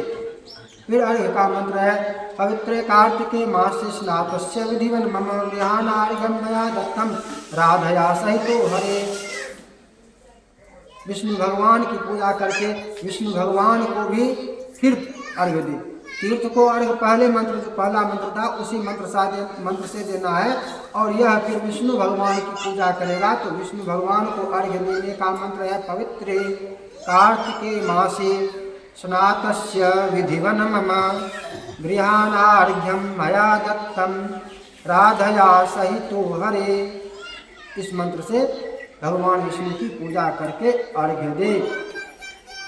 फिर अर्घ का मंत्र है पवित्र कार्तिके मासे स्नातस्य विधिवन मम विहानार्घ्यम मया दत्तम राधया सहितो हरे। विष्णु भगवान की पूजा करके विष्णु भगवान को भी फिर अर्घ दे। तीर्थ को अर्घ पहले मंत्र जो पहला मंत्र था उसी मंत्र से देना है। और यह फिर विष्णु भगवान की पूजा करेगा तो विष्णु भगवान को अर्घ देने का मंत्र है पवित्रे कार्तिके मासे स्नातस्य विधिवन मम गृहाणार्घ्यम मया दत्तम राधया सहितो हरे। इस मंत्र से भगवान विष्णु की पूजा करके अर्घ्य दे।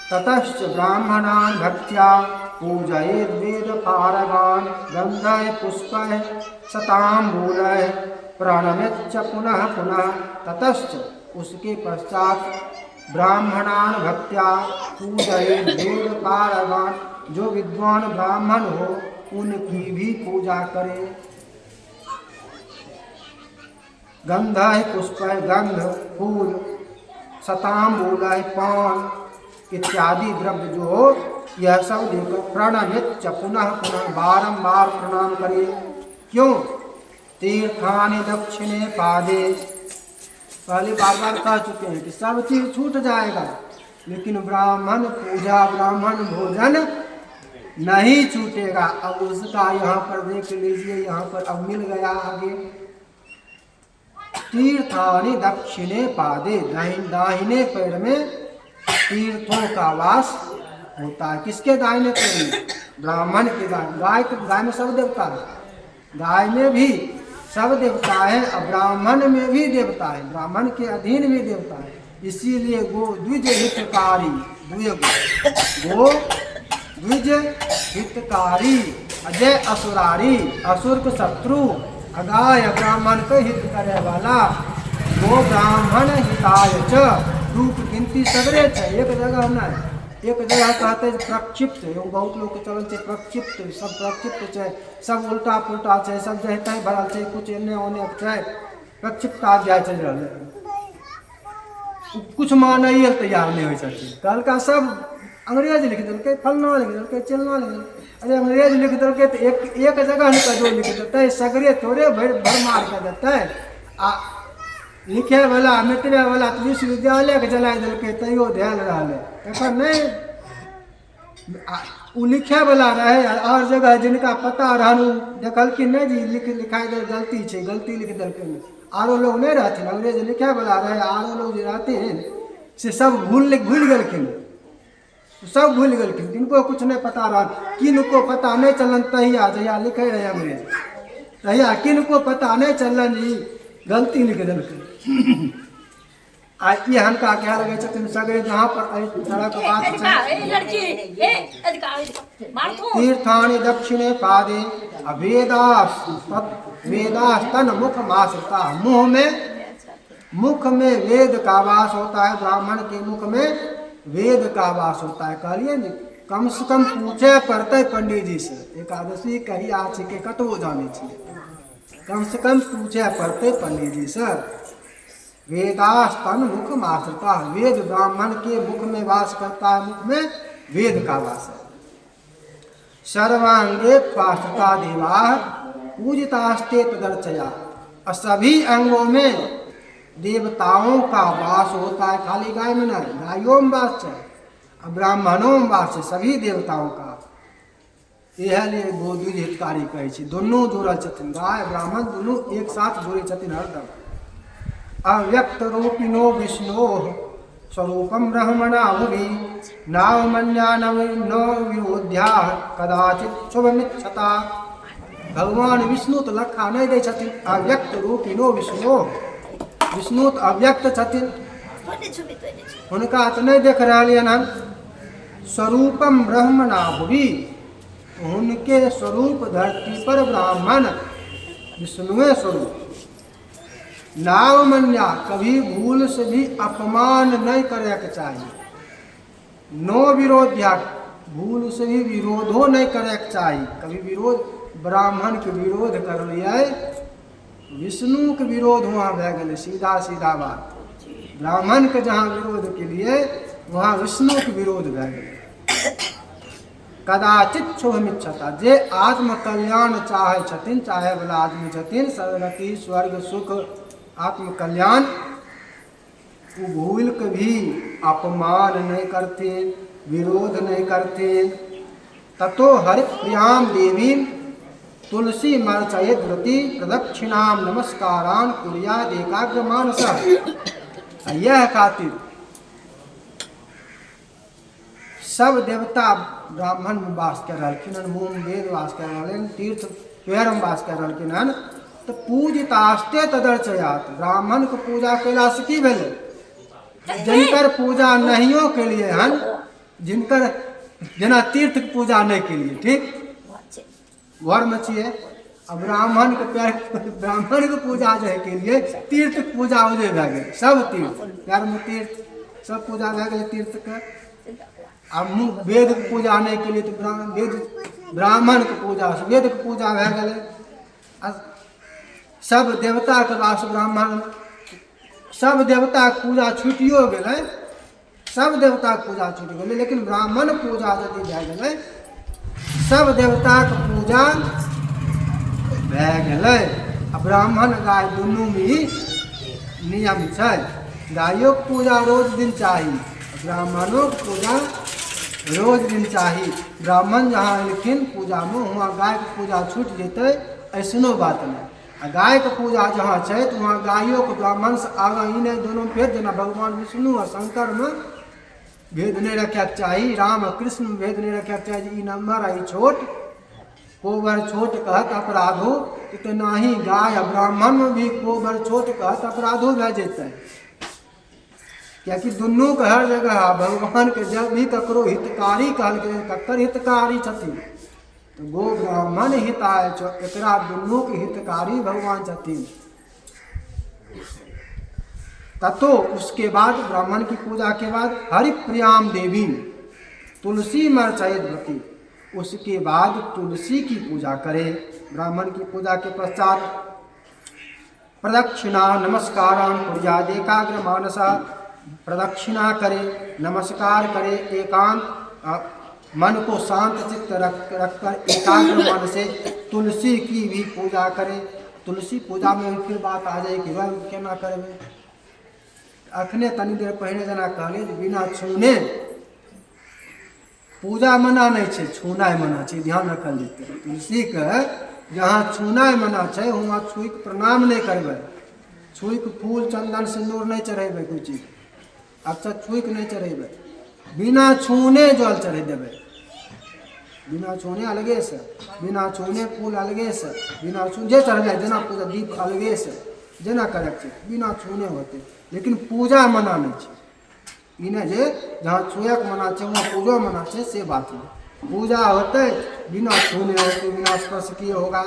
ततश्च ब्राह्मणान् भक्त्या पूजयेद् वेद पारगान् गन्धय पुष्पय शताम्बूलय प्रणमेच्च पुनः पुनः। ततश्च उसके पश्चात ब्राह्मणान् भक्त्या पूजयेद् वेद पारगान्, जो विद्वान ब्राह्मण हो उनकी भी पूजा करे। गंधय पुष्पय गंध फूल, शताम्बूलय पान इत्यादि द्रव्य जो हो यह सब देकर प्रणमित पुनः पुनः बारंबार प्रणाम करे। क्यों? तीर्थानि दक्षिणे पादे, पहले बार बार कह चुके हैं कि सब चीज छूट जाएगा लेकिन ब्राह्मण पूजा ब्राह्मण भोजन नहीं छूटेगा। अब उसका यहाँ पर देख लीजिए, यहाँ पर अब मिल गया आगे। तीर्थानि दक्षिणे पादे, दाहिने पैर में तीर्थों का वास होता है। किसके दाहिने पैर में? ब्राह्मण के गाय में सब देवता है, गाय में भी सब देवता है और ब्राह्मण में भी देवता है, ब्राह्मण के अधीन भी देवता है। इसीलिए गो द्विज हितकारी, गो द्विज हितकारी अजय असुरारी, असुर को शत्रु अगाय ब्राह्मण को हित करे वाला। गो ब्राह्मण हिताय च, रूप गिनती सगरे छ, एक जगह होना है। एक जगह कहते हैं प्रक्षिप्त, बहुत लोग के चलन से प्रक्षिप्त, सब प्रक्षिप्त है, सब उल्टा पुल्टा है, सब जहता है भरल है, कुछ एने ओने है, प्रक्षिप्त अध्याय चल रहा है। कुछ माने ये तैयार नहीं हो सकती। कल का सब अंग्रेज लिख दिल, फलना लिख दिल, चिलना लिख दिल। अरे अंग्रेज लिख दिल के तो एक जगह का जो लिख देता है सगरे थोड़े भर मार कर देता है। लिखे वाला मिटने वाला तो विश्वविद्यालय के जला दिल के तैयो ध्यान रहा है नहीं। वो लिखे वाला रहे और जगह जिनका पता रहनु देखल कि नहीं जी लिखाई दल गलती है, गलती लिख दल के आरो लोग नहीं रहते। अंग्रेज लिखे वाला रहे, आरो लोग जो रहते हैं से सब भूल गलखिन, सब भूल गलखिन। जिनको कुछ नहीं पता रहा, किनको पता नहीं चलन तहिया जहिया लिखे रहे अंग्रेज, तहिया किनको पता नहीं चलन जी गलती लिख दल। ये हनका क्या लगे छथिन सगरे जहाँ पर सड़क बात तीर्थानि दक्षिणे पादे वेदास्तन मुख मासता, मुख में वेद का वास होता है। ब्राह्मण के मुख में वेद का वास होता है। कहलिए जी कम से कम पूछे पड़ते पंडित जी से, एकादशी कही आज के कतो जाने चाहिए, कम से कम पूछे पड़ते पंडित जी से। वेदास्तन मुख मात्रता, वेद ब्राह्मण के मुख में वास करता है, मुख में वेद का वास है। सर्वांगे पाष्टता देवा पूजितास्ते तदर्चया, सभी अंगों में देवताओं का वास होता है। खाली गाय में नहीं, गायों में वास है, ब्राह्मणों में वास है, सभी देवताओं का। यह लिए गोद्विज हितकारी कहे छी, दोनों जुड़ल छथिन, गाय ब्राह्मण दोनों एक साथ जुड़े छथिन हरदम। अव्यक्त रूपिणो विष्णु स्वरूपम ब्रह्मणा भुवि नावमन्या न विरोध्या कदाचित शुभमिच्छता। भगवान विष्णु तो लखा नहीं दे छथिन, अव्यक्त रूपिणो विष्णु, विष्णु तो अव्यक्त छथिन, उनका तो नहीं देख रहे हम। स्वरूपम ब्रह्मणा भुवि, उनके स्वरूप धरती पर ब्राह्मण विष्णु स्वरूप। नावमन्या, कभी भूल से भी अपमान नहीं करे के चाहिए। नो विरोध्या, भूल से भी विरोधो नहीं करे के चाहिए। कभी विरोध ब्राह्मण के विरोध कर लिया, विष्णु के विरोध वहाँ भै गए। सीधा सीधा बात, ब्राह्मण के जहाँ विरोध के लिए वहाँ विष्णु के विरोध भै गए। कदाचित शुभमिच्छता, जे आत्म कल्याण चाहे छथिन, चाहे वाला आदमी छथिन, सदगति स्वर्ग सुख आत्म कल्याण, वो भूल के भी अपमान नहीं करते, विरोध नहीं करते। ततो हरिप्रियाम देवी तुलसी मर्चयेत व्रति प्रदक्षिणाम नमस्कारान कुर्याद एकाग्र मानसः। यह खातिर सब देवता ब्राह्मण में वास कर रहलखिन, मूम वेद वास कर रहन, तीर्थ पेड़ में वास कर रहलखिन हन। तो पूजितास्ते तदर्चयात, ब्राह्मण को पूजा कैला से की भेले, जिनकर पूजा नहियो के लिए हन, जिनकर जेना तीर्थ के पूजा नहीं के लिए, ठीक घर में छिए, अब ब्राह्मण के पैर, ब्राह्मण के पूजा जो है के लिए तीर्थ के पूजा उदय भै गए। सब तीर्थ पैर में तीर्थ सब पूजा भै गए तीर्थ के। अब वेद के पूजा नहीं के लिए तो वेद ब्राह्मण के पूजा, वेद के पूजा भै गए। सब देवता के वास ब्राह्मण, सब देवता के पूजा छुटियो गए, सब देवता के पूजा छूट गए, लेकिन ब्राह्मण पूजा यदि भै गए, सब देवता के पूजा भै गए। ब्राह्मण गाय दुनू में नियम है, गायों के पूजा रोज दिन चाहिए, ब्राह्मणों के पूजा रोज दिन चाहिए। ब्राह्मण जहाँ एलखिन पूजा में, वहाँ गाय के पूजा छूट जेते, ऐसनो बात नहीं। गाय के पूजा जहाँ है तो वहाँ गायों के ब्राह्मण से आगा ही नहीं, दोनों भेद देना। भगवान विष्णु और शंकर में भेद नहीं रखे चाहिए, राम और कृष्ण में भेद नहीं रखे चाहिए। ई नंबर आई छोट कोबर छोट कहत अपराधो, इतना ही गाय ब्राह्मण में भी कोबर छोट कहत अपराधो भै जेते। क्योंकि दुनू के हर जगह भगवान के जब भी ककरो हितकारी कहल के, ककर हितकारी छथिन, तो गो ब्राह्मण हिताय, एकरा दुनू के हितकारी भगवान छथिन। ततो उसके बाद ब्राह्मण की पूजा के बाद हरिप्रियाम देवी तुलसी मर्चयेत व्रति, उसके बाद तुलसी की पूजा करे। ब्राह्मण की पूजा के पश्चात प्रदक्षिणा नमस्कारान कुर्याद एकाग्र मानसा, प्रदक्षिणा करे, नमस्कार करे, एकांत मन को शांत चित्त रखकर एकाग्र मन से तुलसी की भी पूजा करे। तुलसी पूजा में फिर बात आ जाए कि वह केना करबे। अखने तनी देर पहले जना कहले बिना छूने पूजा मना नहीं है, छूना मना है, ध्यान रखल जेते। तुलसी के जहाँ छूना मना है वहाँ छुई के प्रणाम नहीं करबे, छुई के फूल चंदन सिंदूर नहीं चढ़ेबे, कोई चीज अच्छा छुई के नहीं चढ़ेबे, बिना छूने जल चढ़े देवे, बिना छूने अलगे से, बिना छूने फूल अलगे से, बिना छूने जे चढ़े जना पूजा दीप अलगे से जेना करे बिना छूने होते। लेकिन पूजा मना नहीं है, इन्हें जे जहाँ छुएक मना है वहाँ पूजा मना है, से बात नहीं। पूजा होते बिना छूने होते, बिना स्पर्श किए होगा।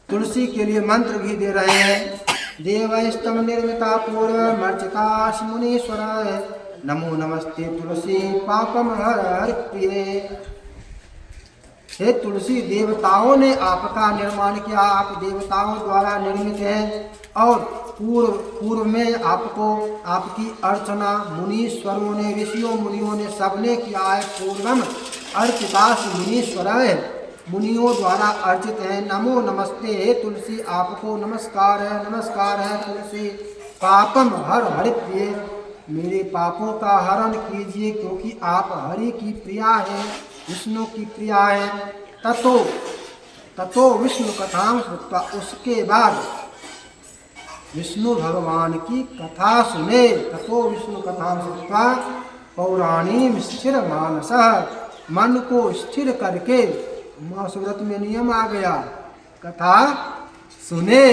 तुलसी के लिए मंत्र भी दे रहे हैं। देवस्तम निर्मिता पूर्व मर्चिता मुनीश्वर, नमो नमस्ते तुलसी पापम हर हर प्रिय। हे तुलसी, देवताओं ने आपका निर्माण किया, आप देवताओं द्वारा निर्मित हैं और पूर्व में आपको आपकी अर्चना मुनीश्वरों ने, ऋषियों मुनियों ने सबने किया है। पूर्वम अर्चितास मुनीश्वर, मुनियों द्वारा अर्चित है। नमो नमस्ते, हे तुलसी आपको नमस्कार है तुलसी। पापम हर हरि प्रिय, मेरे पापों का हरण कीजिए क्योंकि आप हरि की प्रिया है, विष्णु की प्रिया है। ततो विष्णु कथाम श्रुत्वा, उसके बाद विष्णु भगवान की कथा सुने। ततो विष्णु कथाम श्रुत्वा पौराणीम स्थिर मानसः, मन को स्थिर करके, महासुव्रत में नियम आ गया, कथा सुने।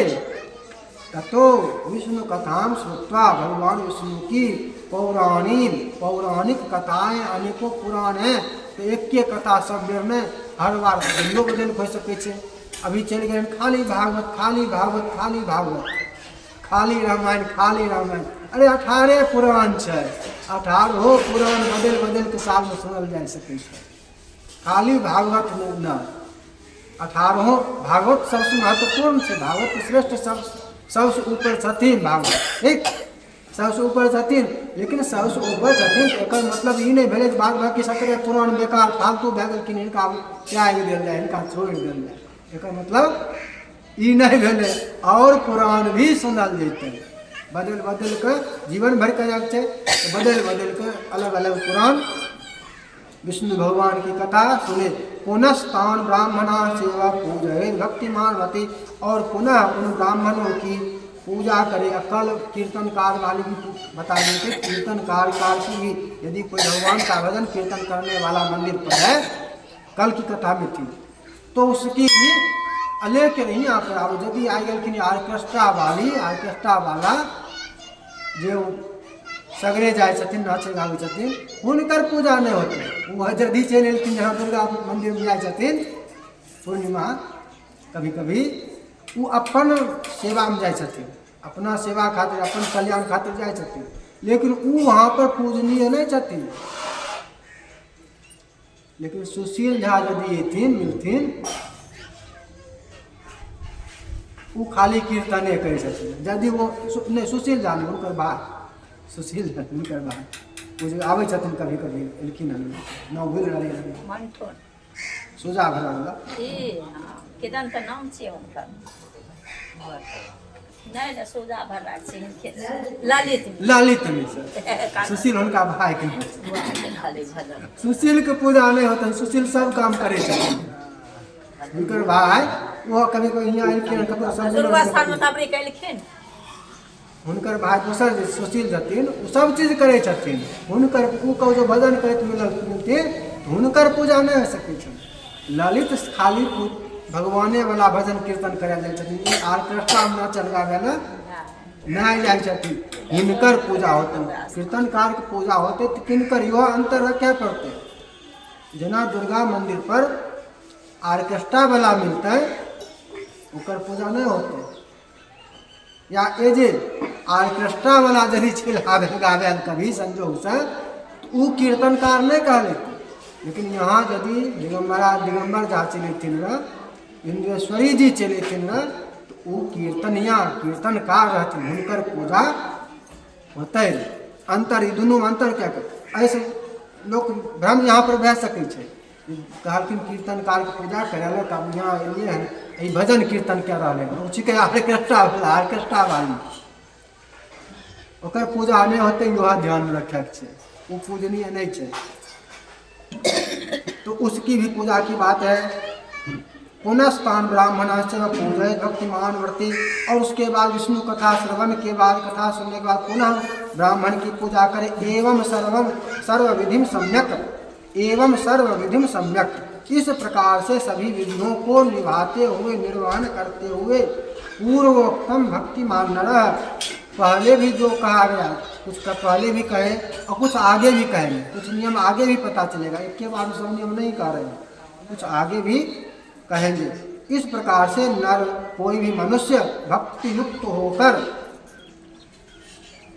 ततो विष्णु कथाम श्रुत्वा, भगवान विष्णु की पौराणिक कथाएं अनेकों पुराण हैं, तो एक के कथा सब बेर में हर बार बदल हो सके। अभी चल गए खाली भागवत, खाली भागवत, खाली भागवत, खाली रामायण, खाली रामायण। अरे 18 पुराण है, 18 पुराण बदल के साल में सुनल जा सके। खाली भागवत न, 18 भागवत सबसे महत्वपूर्ण से, भागवत के श्रेष्ठ सबसे ऊपर छथिन भागवत, ठीक, सबसे ऊपर छथिन। लेकिन सबसे ऊपर छथिन तो एकर मतलब ई नहीं भेलै बाद बाकी 17 पुराण बेकार फालतू भए गेलखिन, हिनका त्याग देल जाए, हिनका छोड़ि देल जाए, एकर मतलब ई नहीं भेलै। और पुराण भी सुनल जैतै, बदल बदल के जीवन भर के छै, तो बदल बदल के अलग अलग पुराण विष्णु भगवान की कथा सुने। पुनस्तान ब्राह्मणा सेवा पूजय भक्तिमान भति, और पुनः उन ब्राह्मणों की पूजा करे। कल कीर्तनकार वाली भी बता देते, कीर्तनकार की भी यदि कोई भगवान का भजन कीर्तन करने वाला मंदिर पर है, कल की कथा में थी, तो उसकी भी लेके नहीं यहाँ पर आब यदि आई गलखिन आर्केस्ट्रा वाला जो सगरे जाए छथिन, नाचे गाबै छथिन, हुनकर पूजा नहीं होते। वो यदि चलि एलखिन जहाँ दुर्गा मंदिर में जाइ छथिन पूर्णिमा, कभी कभी वो अपन सेवा में जाइ छथिन, अपना सेवा खातिर, अपन कल्याण खातिर जाइ छथिन, लेकिन वो वहाँ पर पूजनीय नहीं छथिन। लेकिन सुशील झा यदि अयथिन मिलथिन, वो खाली कीर्तने करै छथिन। यदि वो नहीं सुशील झा नहीं, हुनकर भाई सुशील झा, हुनकर भाई वो जो आबै छथिन कभी कभी एलखिन हन, नाम भूल रहलै मंथन सुजा भरा वाला, किदन तऽ नाम छियै हुनकर, नहीं सुजा भरा छै, ललित मिश्र, सुशील हुनका भाई के। खाली भजन सुशील के पूजा नहीं होतन, सुशील सब काम करे छथिन। हुनकर भाई वो कभी कभी यहाँ एलखिन ककरो दुर्गा स्थान में तबरी कैलखिन, हुनकर भाई दोसर जे सुशील छथिन ओ सब चीज करै छथिन। हुनकर ओ कहू जो भजन करैत मिलथिन, हुनकर पूजा नहीं हो सकै छनि। ललित खाली भगवाने वाला भजन कीर्तन करय जाइ छथिन, आर्केस्ट्रा में नाचल गाबै लए नहीं जाइ छथिन, हिनकर पूजा होतन। कीर्तनकार के पूजा होते तो किनकर यह अंतर रखे पड़ते। जेना दुर्गा मंदिर पर आर्केस्ट्रा वाला मिलते, ओकर पूजा नहीं होते, या ए जे आर्केस्ट्रा वाला यदि चल आबे गाबे कभी संजोग से, तो वो कीर्तनकार नहीं कहलेते। लेकिन यहाँ यदि दिगंबर झा चलेथिन न, इंद्रेश्वरी जी चलेथिन न, तो वो कीर्तनकार रहथिन, हुनकर पूजा होते। अंतर ई दुनू अंतर क्या कर, ऐसे लोग भ्रम यहाँ पर भए सकै छै। कहलखिन कीर्तनकार के पूजा करे तब यहाँ एलिए हन, ई भजन कीर्तन कह रहे हैं, छिके आर्केस्ट्रा वाली, ओकर पूजा नहीं होते, वह ध्यान में रखे छै, वो पूजनीय नहीं छै। तो उसकी भी पूजा की बात है। पुनस्तान ब्राह्मण पूजय भक्तिमान व्रती, और उसके बाद विष्णु कथा श्रवण के बाद, कथा सुनने के बाद पुनः ब्राह्मण की पूजा करे। एवं सर्व विधिम सम्यक, इस प्रकार से सभी विधियों को निभाते हुए, निर्वहन करते हुए, पूर्वोक्तम भक्तिमान नरः, पहले भी जो कहा गया, कुछ का पहले भी कहे और कुछ आगे भी कहेंगे, कुछ नियम आगे भी पता चलेगा, एक के बाद सब नियम नहीं कह रहे हैं, कुछ आगे भी कहेंगे। इस प्रकार से नर कोई भी मनुष्य भक्ति युक्त होकर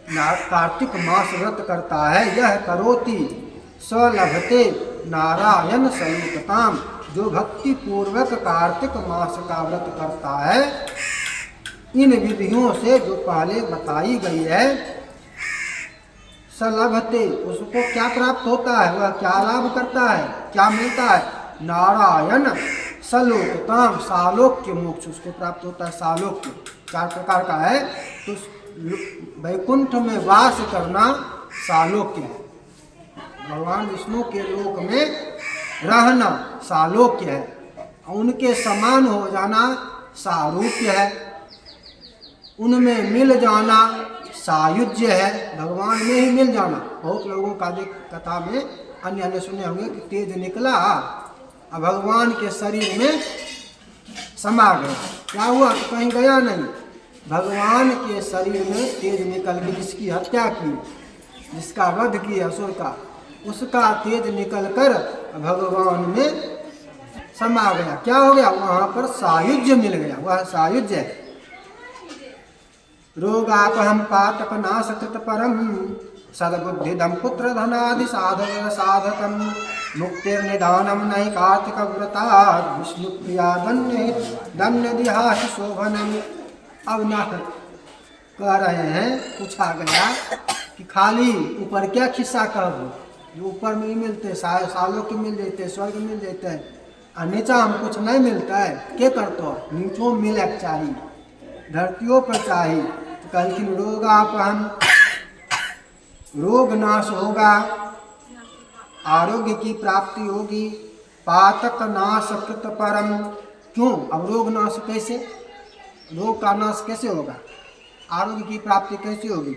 कार्तिक मास व्रत करता है, यह करोति स्वलभते नारायण सलूकताम, जो भक्ति पूर्वक कार्तिक मास का व्रत करता है, इन विधियों से जो पहले बताई गई है, सलभते, उसको क्या प्राप्त होता है, वह क्या लाभ करता है, क्या मिलता है, नारायण सलोकताम, सालोक्य मोक्ष उसको प्राप्त होता है। सालोक्य 4 प्रकार का है, तो वैकुंठ में वास करना सालोक्य है, भगवान विष्णु के लोक में रहना सालोक्य है, उनके समान हो जाना सारूप्य है, उनमें मिल जाना सायुज्य है, भगवान में ही मिल जाना। बहुत लोगों का देख कथा में अन्य सुने होंगे कि तेज निकला और भगवान के शरीर में समा गया, क्या हुआ, कहीं गया नहीं, भगवान के शरीर में तेज निकल के जिसकी हत्या की, जिसका वध किया असुर का, उसका तेज निकलकर भगवान में समा गया। क्या हो गया, वहाँ पर सायुज्य मिल गया, वह सायुज्य है। रोगापहम पातक नाशकृत परम सद्बुद्धिदं पुत्र धनादि साधन साधकम मुक्तिर्निदानम नहीं कार्तिक व्रतात् विष्णु प्रिया धन्य दिहास शोभनम। अब ना कह रहे हैं, पूछा गया कि खाली ऊपर क्या खिस्सा कहबो, जो ऊपर में मिलते सालों के मिल जाते, स्वर्ग मिल जाते, और नीचा हम कुछ नहीं मिलता है, के करतो नीचो मिले चाहिए, धरतियों पर चाहिए। तो कहलखिन रोगापहम, रोग नाश होगा, आरोग्य की प्राप्ति होगी, पातक नाश कृत परम। क्यों? अब रोग नाश कैसे, रोग का नाश कैसे होगा, आरोग्य की प्राप्ति कैसे होगी?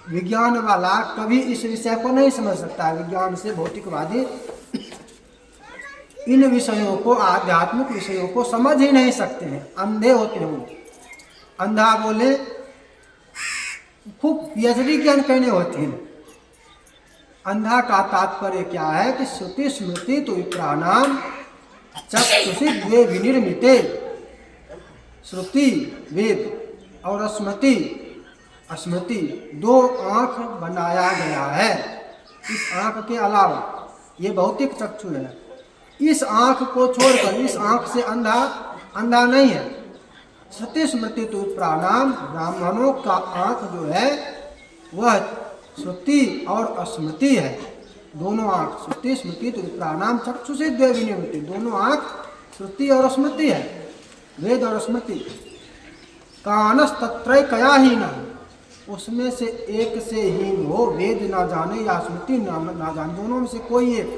विज्ञान वाला कभी इस विषय को नहीं समझ सकता। विज्ञान से भौतिकवादी इन विषयों को, आध्यात्मिक विषयों को समझ ही नहीं सकते हैं, अंधे होते हैं। अंधा बोले खूब पीएचडी ज्ञान कहने होते हैं। अंधा का तात्पर्य क्या है कि श्रुति स्मृति तो प्राणाम चक्षुषि द्वे विनिर्मिते। श्रुति वेद और स्मृति दो आँख बनाया गया है। इस आँख के अलावा ये भौतिक चक्षु है, इस आँख को छोड़कर इस आँख से अंधा नहीं है। श्रुति स्मृति तो प्राणाम, ब्राह्मणों का आँख जो है वह श्रुति और स्मृति है। दोनों आँख श्रुति स्मृति तो प्राणाम चक्षु से द्वे विनिर्मिते, दोनों आँख श्रुति और स्मृति है, वेद और स्मृति। कानस तत्रय कया ही न, उसमें से एक से हीन हो, वेद ना जाने या स्मृति ना जाने, दोनों में से कोई एक,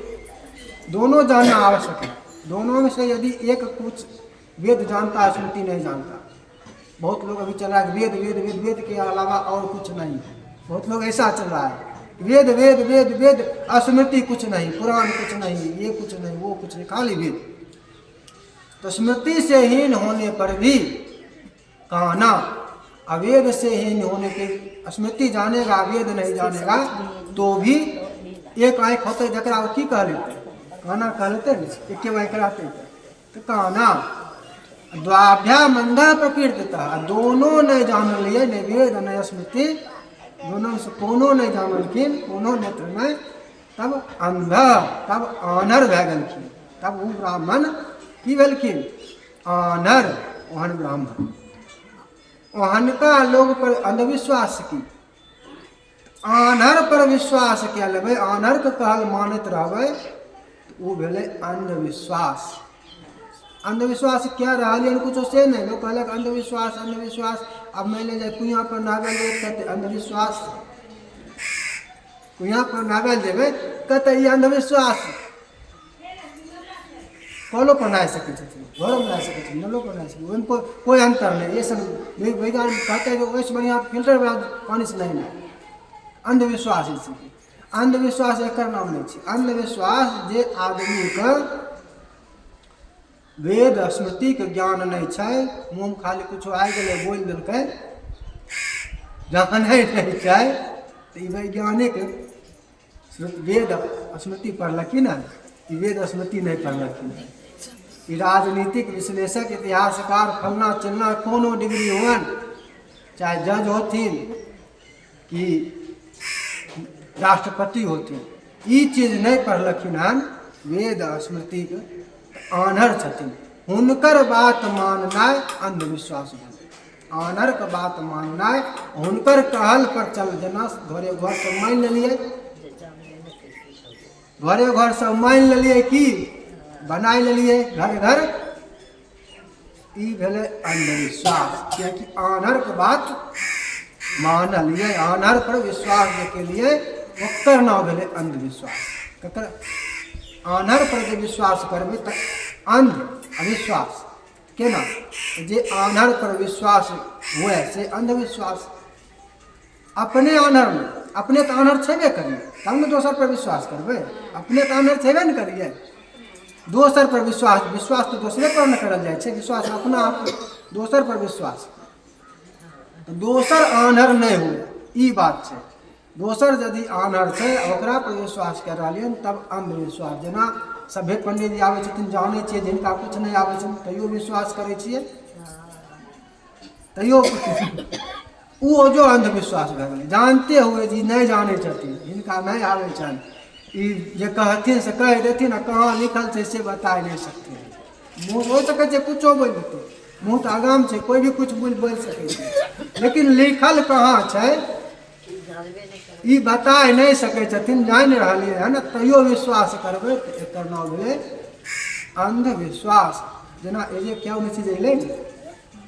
दोनों जानना आवश्यक है। दोनों में से यदि एक कुछ वेद जानता है, स्मृति नहीं जानता। बहुत लोग अभी चल रहा है वेद वेद वेद वेद के अलावा और कुछ नहीं। बहुत लोग ऐसा चल रहा है, वेद वेद वेद वेद, स्मृति कुछ नहीं, पुराण कुछ नहीं, ये कुछ नहीं, वो कुछ नहीं, खाली वेद। तो स्मृति से हीन होने पर भी काना, अवेद से हीन होने के, स्मृति जानेगा वेद नहीं जानेगा तो भी एक आँख होते जकरा की कह लेते, काना कह लेते, एक आँख रहते। तो काना द्वाभ्या मंदा प्रकृतता, दोनों नहीं जान लिए, न वेद न स्मृति, दोनों से कोनो नहीं जानलखिन, कोनो नेत्र में, तब अंधा, तब आनर भै गेलखिन। तब वो ब्राह्मण की भेलखिन आनर, ओहन ब्राह्मण। ओहनका लोग पर अंधविश्वास की, आनर पर विश्वास क्या लेबै, आनर के कहल मानत रहबै, तो वो भेलै अंधविश्वास। अंधविश्वास क्या रहा कुछ से नहीं। लोग कहलक अंधविश्वास अंधविश्वास। अब मान ले जाए कुआं पर नागल लोग कहते अंधविश्वास, कुआं पर नागल देवे कहते ये अंधविश्वास। कलो पर ना सके, घरों में ना सके, नलो पर ना सके, उनको कोई अंतर नहीं। ये सब वैज्ञानिक कहते हैं कि वैसे बढ़िया फिल्टर वाला पानी से नहीं। अंधविश्वास इसी, अंधविश्वास एक नाम नहीं। अंधविश्वास जे आदमी का वेद स्मृति के ज्ञान नहीं है, मुँह खाली कुछ आ गए बोल दिल्कै, जाने नहीं है, तो वैज्ञानिक वेद स्मृति पढ़लखिन, वेद स्मृति नहीं पढ़लखिन। राजनीतिक विश्लेषक, इतिहासकार, फलना चिलना कोनो डिग्री हुअन, चाहे जज होथिन कि राष्ट्रपति होथिन, ये चीज नहीं पढ़लखिन हन वेद स्मृति के, आनर छथिन। हुनकर बात माननाय अंधविश्वास भेल। आनर के बात माननाय, हुनकर कहल पर चल, जना घरे घर से मान लेलिए, घरे घर से मान लेलिए कि बना लेलिए घर घर, ई भेले अंधविश्वास। क्योंकि आनर के बात मान लिए, आनर पर विश्वास के लिए ओकर नाम भेले अंधविश्वास। आनर पर जो विश्वास करबे तक अंध अविश्वास के ना, जे आनर पर विश्वास हुए से अंधविश्वास। अपने आनर में, अपने तो आनर छेबे करिए, तब न दोसर पर विश्वास करबे। अपने तो आनर छेबे न करिए, दोसर पर विश्वास, विश्वास तो दोसरे पर न करल जाए छे, विश्वास अपना आप, दोसर पर विश्वास। तो दोसर आनर नहीं हुए, ई बात छे। दोसर यदि आनर छे, ओकरा पर विश्वास कर रहलियन, तब अंधविश्वास। जेना सभे पंडित जी आबै छथिन, जानै छियै जिनका कुछ नहीं आबै छनि, तैयो विश्वास करै छियै, तैयो वो जो अंधविश्वास भए गेलै। जानते हुए जी नहीं जाने छथिन, जिनका नहीं आवे छन, ई जे कहथिन से कह देथिन, आ कहाँ लिखल छै से बता नहीं सकते। मुँह हो सकै छै कुछो बोल देते, मुँह तो आगाम छै, कोई भी कुछ बोल सकै छै, लेकिन लिखल कहाँ छै ई बता नहीं सकै छथिन। जानि रहलियै हन तैयो विश्वास करबै तऽ एकर नाम भेलै अंधविश्वास। जेना एजे क्या चीज अयलै ने,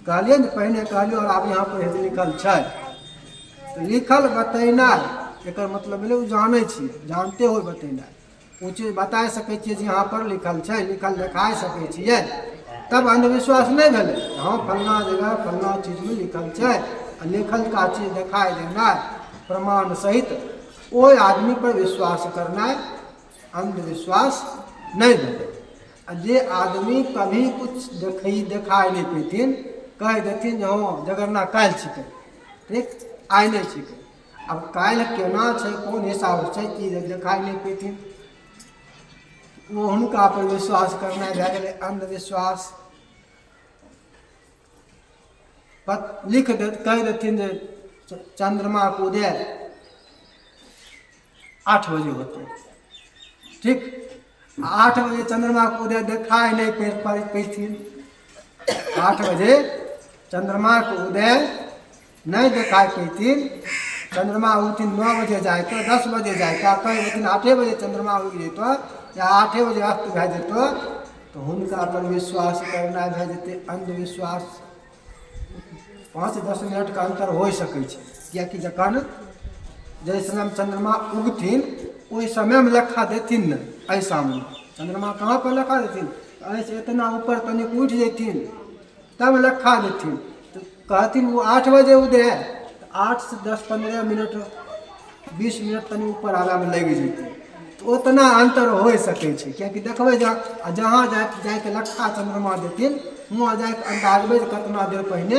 कहलिए ने पहिने कहलिए, और आब यहाँ पर लिखल छै, तो लिखल बतेनाइ एकर मतलब भेलै ओ जानै छी, जानते हुए बतेनाइ। ओ चीज बता सकै छियै जे यहाँ पर लिखल छै, लिखल देखा सकै छियै, तब अंधविश्वास नहीं भेलै। हाँ फलना जगह फलना चीजमे लिखल छै, आ लिखल का चीज देखाई देनाइ प्रमाण सहित, ओहि आदमी पर विश्वास करनाइ अंधविश्वास नहीं भेलै। आ जे आदमी कभी कुछ देखाई नहीं पेथिन, कह देथिन जे हाँ जगरना काल्हि छिकै, ठीक आइ नहीं छिकै, अब काल्हि केना छै कोन हिसाब छै ई देखाई नहीं पेथिन, वो हुनका पर विश्वास करनाइ भए गेलै अंधविश्वास। लिख दे कह देथिन जे चंद्रमा को उदय 8 बजे होते, ठीक 8 बजे चंद्रमा को उदय दिखाई नहीं पेथिन, 8 बजे चंद्रमा को उदय नहीं दिखाई पेथिन, चंद्रमा उठिन 9 बजे जाके 10 बजे जाके कह देथिन 8 बजे चंद्रमा उगि जेतो या 8 बजे अस्त भए जेतो, तो हुनका पर विश्वास करना भए जेतै अंधविश्वास। 5-10 मिनट का अंतर हो सकै छै, कियाकि जखन जाहि समय चंद्रमा उगथिन ओहि समय में लखा देथिन न, एहि सामने चंद्रमा कहाँ पर लखा देथिन, ऐसे इतना ऊपर तनिक उठ जेथिन तब लखा देथिन, तो कहथिन वो 8 बजे उदय, 8 से 10-15 मिनट 20 मिनट तनि ऊपर आगा में लग जेतै, तो उतना अंतर हो सकै छै। कियाकि देखबै जहाँ जाके लखा चंद्रमा देथिन, वहाँ जाके अंदाजबै जे कितना देर पहिने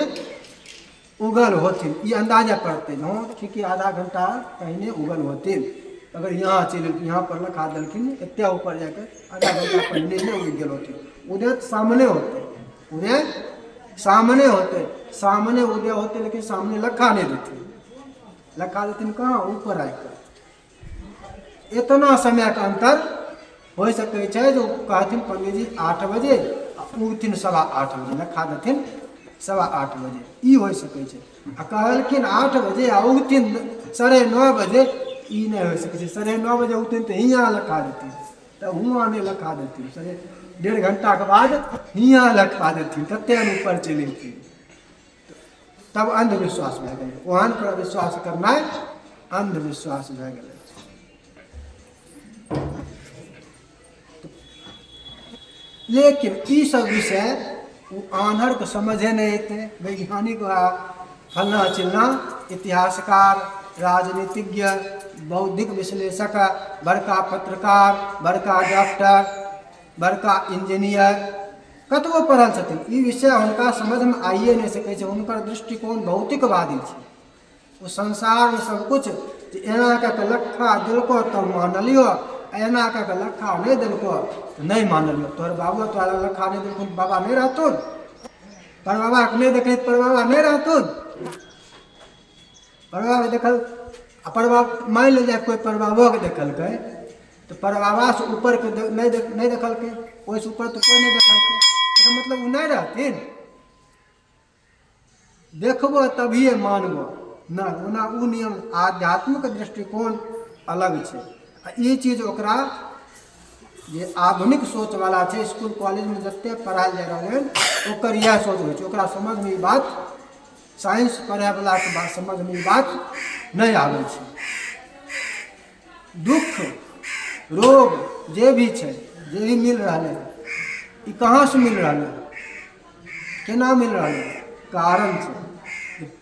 उगल होथिन, ये अंदाजा करते हाँ ठीक आधा घंटा पहले उगल होथिन। अगर यहाँ चल यहाँ पर लखा देलखिन एत्ते ऊपर जाकर आधा घंटा पहले ही उग गेल होथिन, उदय सामने होते, उदय सामने होते, सामने उदय होते, लेकिन सामने लखा नहीं देथिन, लखा देथिन कहाँ ऊपर आकर। इतना समय का अंतर हो सके छै, जो कहथिन पंडित जी 8 बजे उगथिन 8:15 बजे, लखा देथिन 8:15 बजे, ई हो सकै छै। आ कहलखिन 8 बजे आ उगथिन 9:30 बजे, ई नहीं हो सकै छै। 9:30 बजे उगथिन तो हियाँ लखा देथिन, तो हुआँ नहीं लखा देथिन, 1.5 घंटा के बाद हियाँ लखा देथिन, कते ऊपर चलि जेथिन, तब अंधविश्वास भए गेलै। ओहन पर विश्वास करनाइ अंधविश्वास भए गेलै। लेकिन ई सब विषय वो आन्हर को समझे नहीं थे। वैज्ञानिक फलना चिलना इतिहासकार, राजनीतिज्ञ, बौद्धिक विश्लेषक, बड़का पत्रकार, बड़का डॉक्टर, बड़का इंजीनियर कतबो पढ़ल छथिन, ई विषय हुनका समझ में आइए नहीं सकै छै। हुनकर दृष्टिकोण भौतिकवादी छै। वो संसार में सब कुछ एना कऽ लखा देलको तब मानलियो, एना कऽ लखा नहीं देलको तो नहीं मानलियो। तोहर बाबू तोरा लखा नहीं देलको बाबा नहीं रहतुन, पर बाबा के नहीं देखे पर बाबा नहीं रहतुन, पर बाबा देखल पर बाबा मान ले जाए कोई पर बाबो के देखलकै तो पर बाबा से ऊपर के नहीं देखलकै, ओहि से ऊपर तो कोई नहीं देखलकै, एकर मतलब वो नहीं रहथिन। देखबो तभिए मानबो ना, ओना उ नियम आध्यात्मिक दृष्टिकोण अलग छै। ई चीज ओकरा जे आधुनिक सोच वाला छै, स्कूल कॉलेज में जते पढ़ायल जा रहल है ओकर यह सोच होइ छै, ओकरा समझ में ई बात, साइंस पढ़ै वाला के बात समझ में ई बात नहीं आबै छै। दुख रोग जे भी छै, जे भी मिल रहा है, ई कहाँ से मिल रहा है, केना मिल रहा है, कारण से।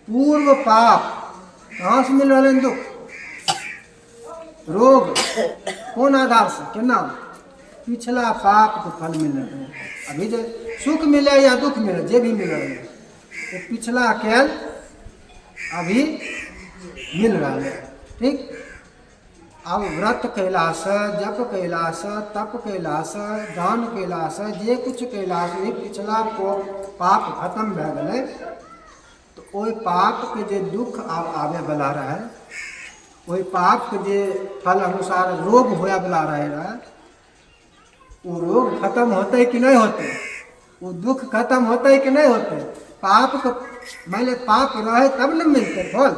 पूर्व पाप कहाँ से मिल रहा है, दुख रोग कौन आधार से, केना पिछला पाप के फल मिल रहा है। अभी जो सुख मिले या दुख मिले जे भी मिल रहा है, तो पिछला कैल अभी मिल रहा है, ठीक। अब व्रत कैला से, जप कैला से, तप कैला से, दान कैला से, जे कुछ कैला से पिछला को पाप खत्म भए गेलै, तो ओई पाप के जे दुख आवे बला रहे, ओई पाप के जे फल अनुसार रोग होया बला रहे, वो रोग खत्म होते कि नहीं होते, वो दुख खत्म होते कि नहीं होते। पाप को मैंने पाप रहे तब न मिलते फल,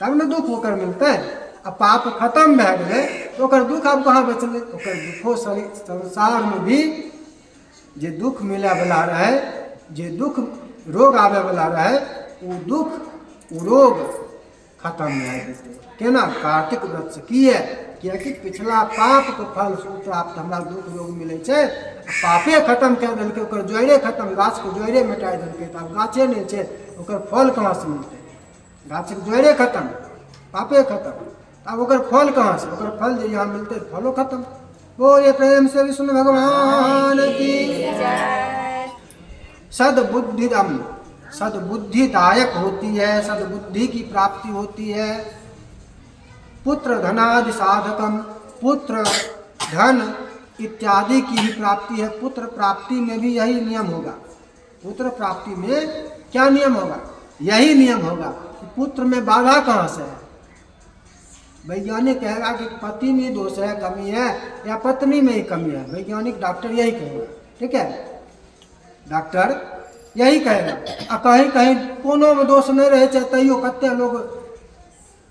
तब न दुख होकर मिलते हैं। अब पाप खत्म भै गए तो ओकर दुख अब कहाँ बचले। ओकर दुखो संसार में भी जे दुख मिले वाला रहे, जे दुख रोग आवे वाला रहे, वो दुख वो रोग खत्म भै जेतै। केना? कार्तिक व्रत से किए, कियाकि पिछला पाप के फल प्राप्त हमरा दुख रोग मिले छे। पापे खत्म कर देलकै, ओकर जड़े खत्म, गाछ के जड़े मिटाई देलकै, त आब गाछे नहीं छे, ओकर फल कहाँ से मिलते। गाछ के जड़े खत्म, पापे खत्म, अब ओकर फल कहाँ से? ओकर फल जो यहाँ मिलते फलो खत्म। बोलिए प्रेम से विष्णु भगवान की। सद्बुद्धिदम, सद्बुद्धिदायक होती है, सद्बुद्धि की प्राप्ति होती है। पुत्र धनादि साधकम, पुत्र धन इत्यादि की ही प्राप्ति है। पुत्र प्राप्ति में भी यही नियम होगा। पुत्र प्राप्ति में क्या नियम होगा? यही नियम होगा कि पुत्र में बाधा कहाँ से है। वैज्ञानिक कहेगा कि पति में दोष है, कमी है, या पत्नी में ही कमी है। वैज्ञानिक डॉक्टर यही कहेगा, ठीक है, डॉक्टर यही कहेगा। कहीं कहीं कोनो में दोष नहीं रहे, तैयो कते लोग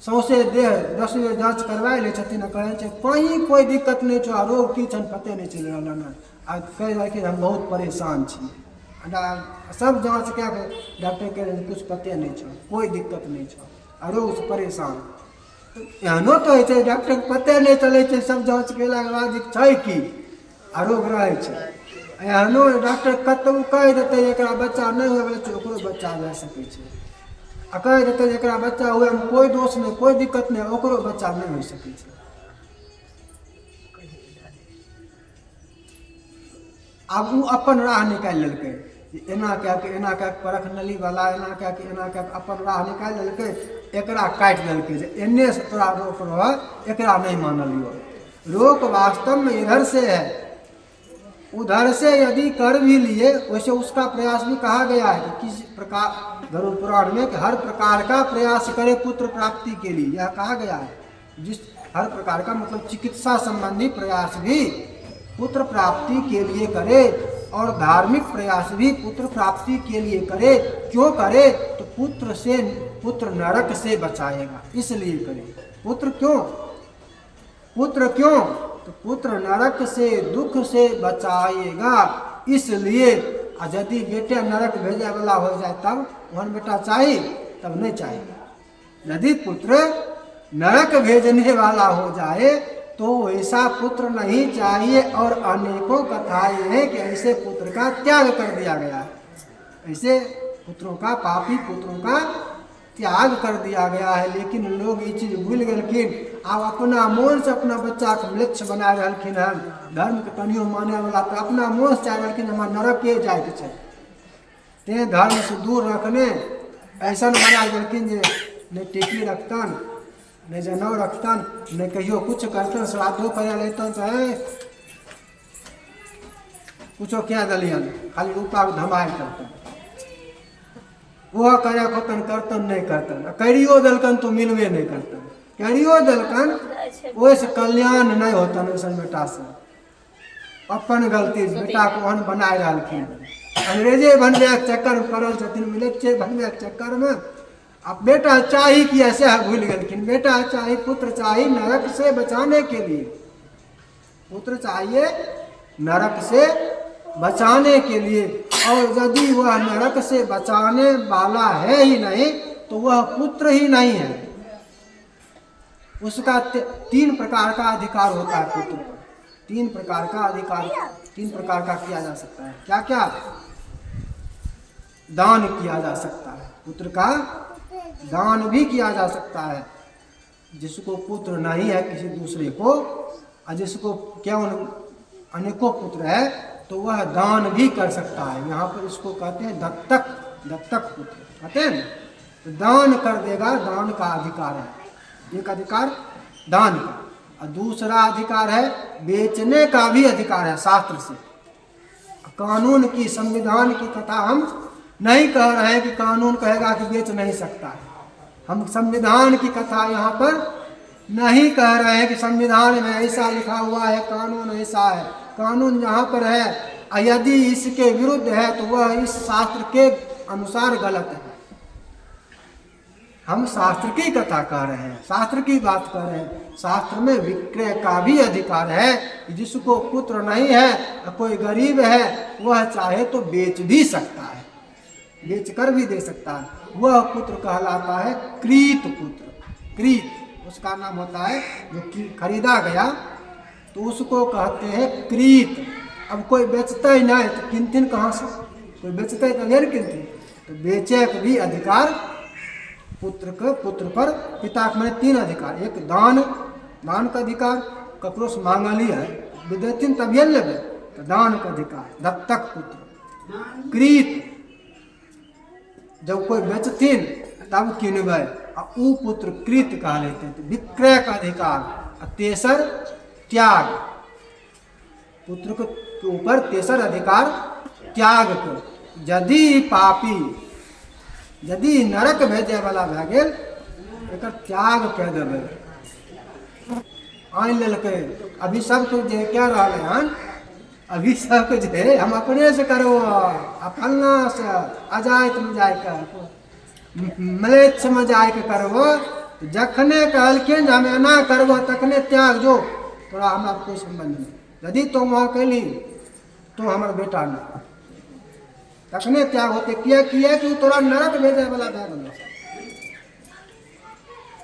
सौंसे देह 10 बेर जाँच करवा ले छथिन, कहे कहीं कोई दिक्कत नहीं छो, रोग की छन पते नहीं चल रहा ना, आ कह रहे कि हम बहुत परेशान छी। सब जाँच क्या डॉक्टर कह रहे कुछ पते नहीं छो, कोई दिक्कत नहीं छो, आ रोग से परेशान। एहनो तो होइ छै डॉक्टर के पते नहीं चले छै, सब जाँच केला के बाद छै कि आ रोग रहे छै। एहनो डॉक्टर कतौ कह देते एकरा बच्चा नहीं हुए वाला छै, ओकरो बच्चा भए सकै छै। आ कह देते एकरा बच्चा हुए में कोई दोष नहीं, कोई दिक्कत नहीं, ओकरो बच्चा नहीं हो सकै छै। आब उ अपन राह निकाल लेलकै, एना क्या के एना क्या परख नली वाला, एना क्या के एना क्या अपन राह निकाल लेलकै, एकरा काट देलकै जे एने से तोरा रोक रह, एकरा नहीं मानलियो। रोक वास्तव में इधर से है, उधर से यदि कर भी लिए, वैसे उसका प्रयास भी कहा गया है कि किस प्रकार गरुड़ पुराण में कि हर प्रकार का प्रयास करे पुत्र प्राप्ति के लिए, यह कहा गया है। जिस हर प्रकार का मतलब चिकित्सा संबंधी प्रयास भी पुत्र प्राप्ति के लिए करे, और धार्मिक प्रयास भी पुत्र प्राप्ति के लिए करे। क्यों करे? तो पुत्र नरक से बचाएगा, इसलिए करे। पुत्र क्यों? पुत्र क्यों? तो पुत्र नरक से दुख से बचाएगा, इसलिए। यदि बेटे नरक भेजे वाला हो जाए तब वहन बेटा चाहिए, तब नहीं चाहिए। यदि पुत्र नरक भेजने वाला हो जाए तो ऐसा पुत्र नहीं चाहिए। और अनेकों कथाएं हैं कि ऐसे पुत्र का त्याग कर दिया गया है, ऐसे पुत्रों का, पापी पुत्रों का त्याग कर दिया गया है। लेकिन लोग ये चीज भूल गलखिन, अब अपना मन से अपना बच्चा के लक्ष्य बना रहलखिन हन। धर्म के तनियो माने वाला तो अपना मन से चाह रहलखिन हमरा नरक के जाए के छै, ते धर्म से दूर रखने ऐसा बना देलखिन जे नहीं टिकली रखतन, नहीं जनऊ रखतन, नहीं कहियो कुछ करतन, श्राद्धो करे लेतन, चाहे कुछो क्या दलियन, खाली रूपा धमाल करतन। वह करे खोतन करतन नहीं करतन, करियो दलकन तो मिलवे नहीं करतन, करियो दलकन ओइसे कल्याण नहीं होतन। ओइसन बेटा से अपन गलती बेटा को ओहन बनाए रहलखिन। अंग्रेजे बनबे के चक्कर में पड़ल छथिन, मिलिट्री बनबे के चक्कर में। अब बेटा चाही कि ऐसे भूल गलखिन, बेटा चाहिए, पुत्र चाहिए नरक से बचाने के लिए, पुत्र चाहिए नरक से बचाने के लिए। और यदि वह नरक से बचाने वाला है ही नहीं तो वह पुत्र ही नहीं है। उसका 3 प्रकार का अधिकार होता है पुत्र पर, 3 प्रकार का अधिकार, 3 प्रकार का किया जा सकता है। क्या क्या? दान किया जा सकता है, पुत्र का दान भी किया जा सकता है। जिसको पुत्र नहीं है किसी दूसरे को, और जिसको केवल अनेकों पुत्र है तो वह दान भी कर सकता है। यहाँ पर इसको कहते हैं दत्तक, दत्तक पुत्र कहते हैं। तो दान कर देगा, दान का अधिकार है। एक अधिकार दान का, और दूसरा अधिकार है बेचने का भी अधिकार है। शास्त्र से, कानून की, संविधान की कथा हम नहीं कह रहे हैं कि कानून कहेगा कि बेच नहीं सकता है। हम संविधान की कथा यहाँ पर नहीं कह रहे हैं कि संविधान में ऐसा लिखा हुआ है, कानून ऐसा है। कानून जहाँ पर है यदि इसके विरुद्ध है तो वह इस शास्त्र के अनुसार गलत है। हम शास्त्र की कथा कर रहे हैं, शास्त्र की बात कर रहे हैं। शास्त्र में विक्रय का भी अधिकार है। जिसको पुत्र नहीं है, कोई गरीब है, वह चाहे तो बेच भी सकता है, बेच कर भी दे सकता है। वह पुत्र कहलाता है क्रीत पुत्र। क्रीत उसका नाम होता है जो खरीदा गया, तो उसको कहते हैं क्रीत। अब कोई बेचता ही नहीं तो किन कहाँ से? कोई बेचता ही तो नहीं किन, तो बेचे का भी अधिकार पुत्र पर पिता के मैंने 3 अधिकार। एक दान का अधिकार, ककरो से मांगली है विदेतीन तभिए लेबे तो दान का अधिकार। दत्तक पुत्र क्रीत, जब कोई बेचथिन तब किनबे, ऊ पुत्र कृत कह लेते हैं। तो विक्रय का अधिकार। तेसर त्याग, पुत्र के ऊपर तेसर अधिकार त्याग को। यदि पापी, यदि नरक भेजे वाला भए गेल, एकर त्याग कह देबै। आनि लेलकै, अभी सब कुछ जे कह रहे हैं, अभी सब कुछ है हम अपने से करो, फलना से अजायत में जाकर मलेच्छ में जाके करबो। जखने कहलखिन हम एना करबो तखने त्याग जो, तोरा हमरा कोई संबंध नहीं। यदि तुम वहाँ कैली तो हमार बेटा नहीं, तखने त्याग होते। किया कि तोरा नरक भेजे वाला भए गेल,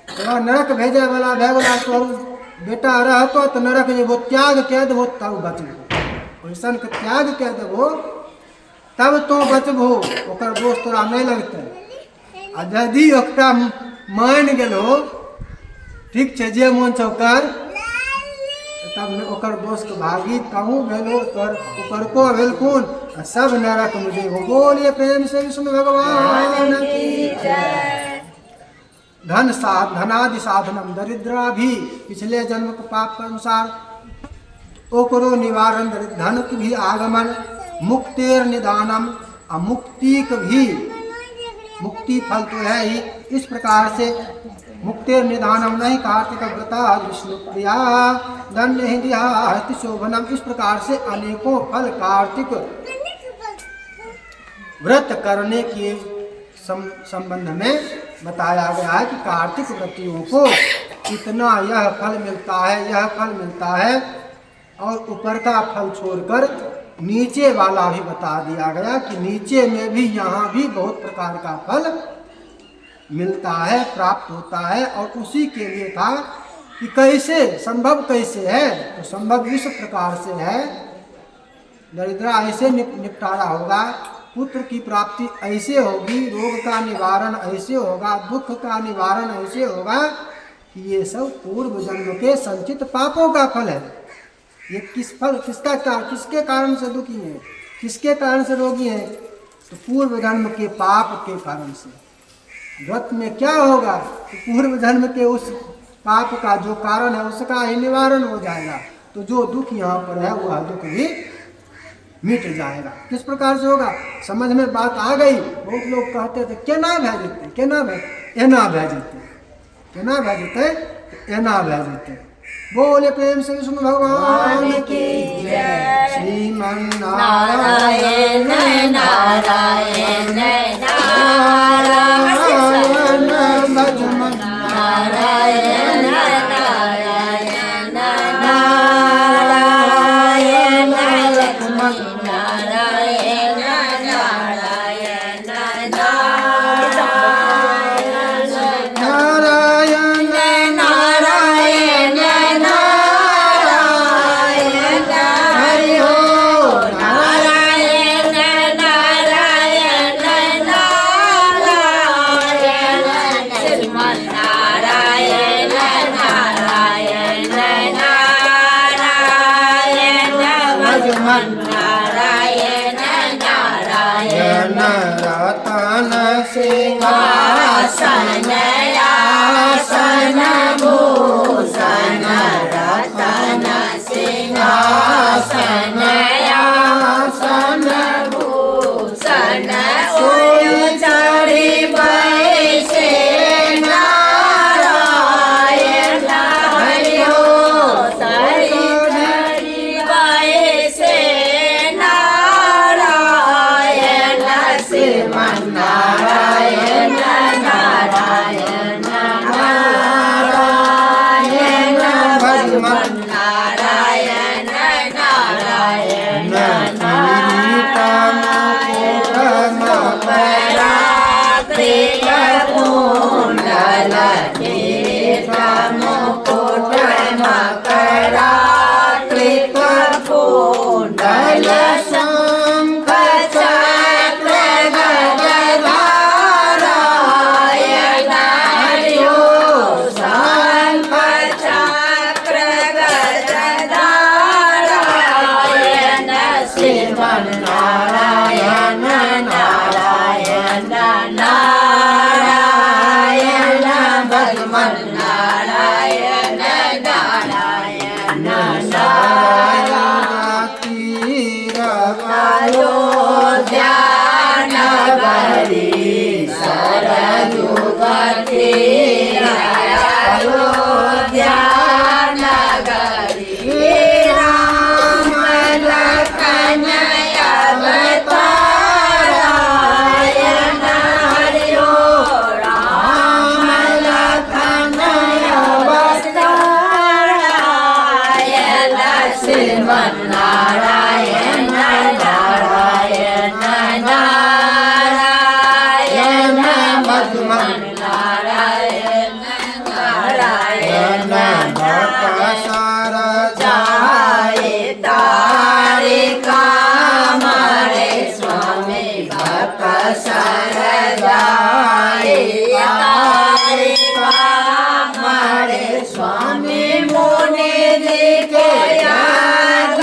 तोरा नरक भेजे वाला भए गेल, तोहर बेटा रहतो तो नरक जेबो। त्याग कह देबो तब बचबो, वैसन के त्याग कह देबो तब तो बचबो, ओकर दोष तोरा नहीं लगते। आ यदि ओकरा मान गेलो, ठीक छै जे मोन छौ कर, तब ओकर दोस्त भागी कहूँ भेलो, ओकर को भेलखुन, सब नरक में जेबो। बोलिए प्रेम से विष्णु भगवान की जय। धनादि साधनम दरिद्रा भी, पिछले जन्म के पाप के अनुसार ओकरो निवारण, धन के भी आगमन, मुक्तेर निदानम, मुक्ति के भी, मुक्ति फल तो है ही। इस प्रकार से मुक्तेर निदानम नहीं कार्तिक व्रता विष्णु प्रिया धन्य हृदय शोभनम। इस प्रकार से अनेकों फल कार्तिक व्रत करने के संबंध में बताया गया है कि कार्तिक व्रतियों को इतना यह फल मिलता है, यह फल मिलता है। और ऊपर का फल छोड़कर नीचे वाला भी बता दिया गया कि नीचे में भी, यहाँ भी बहुत प्रकार का फल मिलता है, प्राप्त होता है। और उसी के लिए था कि कैसे संभव कैसे है, तो संभव इस प्रकार से है। दरिद्रा ऐसे निपटारा होगा, पुत्र की प्राप्ति ऐसे होगी, रोग का निवारण ऐसे होगा, दुख का निवारण ऐसे होगा कि ये सब पूर्व जन्म के संचित पापों का फल है। ये किसके कारण से दुखी है, किसके कारण से रोगी है? तो पूर्व जन्म के पाप के कारण से। व्रत में क्या होगा? तो पूर्व जन्म के उस पाप का जो कारण है उसका ही निवारण हो जाएगा। तो जो दुख यहाँ पर है वह दुख भी मिट जाएगा। किस प्रकार से होगा? समझ में बात आ गई। बहुत लोग कहते थे केना भे जेते, केना भे, एना भे जेते, केना भे जेते, एना भे जेते। बोले प्रेम से विष्णु भगवान की जय। श्रीमन नारायण नारायण नारायण भजमन नारायण नारायण नारायण लक्ष्मण नारायण नारायण श्रीमन नारायण नारायण अयोध्या नगरी सरयू तीर अयोध्या नगरी राम लखन अवतारायण हरियो राम लखन अवतारायण श्रीमन नारायण नारायण नारायण मधुमन नारायण नारायण जाए तारे कामरे स्वामी भक्त सर जाए तारे कामरे स्वामी मुनि जी के याद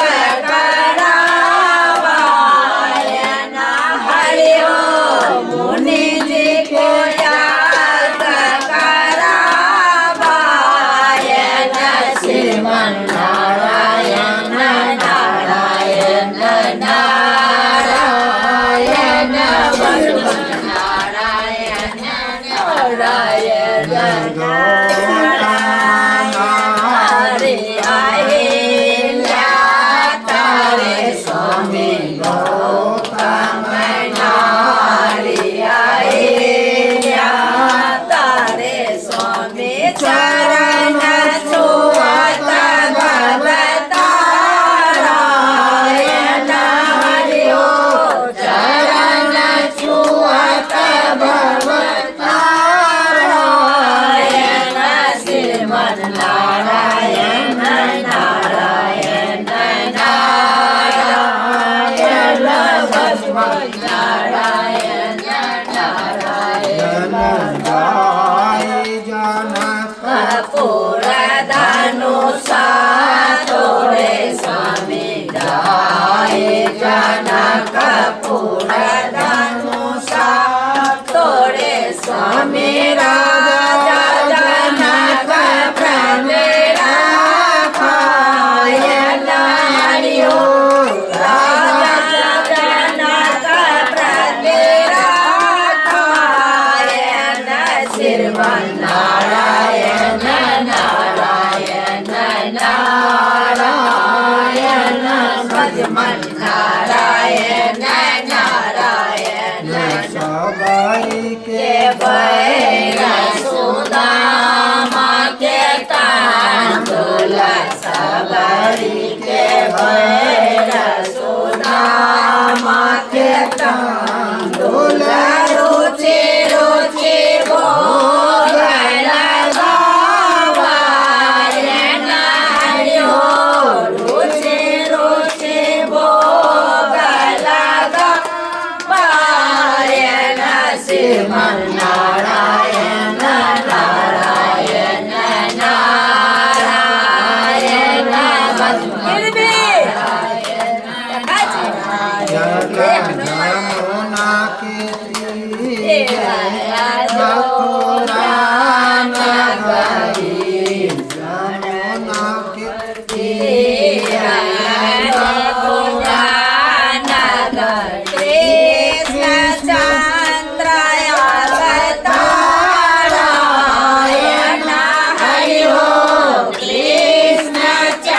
करावायन हरिओ मुनि जी को याद करावायन श्रीमन नारायण नारायण नारायण भगवान नारायण नारायण हरे अहिल्या तारे स्वामी गौतम नारी अहिल्या तारे स्वामी चरण छुअत भवतारायण हरिओ चरण छुअत भवतारायण श्रीमन नारायण नारायण नारायण भगवान नारायण नारायण कपूर धनुषा तोरे स्वामी गाए जन कपूर धनुषा तोरे स्वामी राजा जनक प्रमेरा खायन हरिओ राजा जनक प्रमेरा खायन श्रीमन नारायण नारायण नारायण भगवान नारायण नारायण के बैर सुदामा के तांडुल सबरी के बैर सुदामा के तांडुल रुचि रुचि भोग लगावायन हरिओ रुचि रुचि भोग लगावायन श्रीमन नारायण नारायण नारायण भगवान यमुना के तीर मथुरा नगरी यमुना के तीर मथुरा नगरी कृष्णचंद्र अवतारायण हरिओ कृष्णचंद्र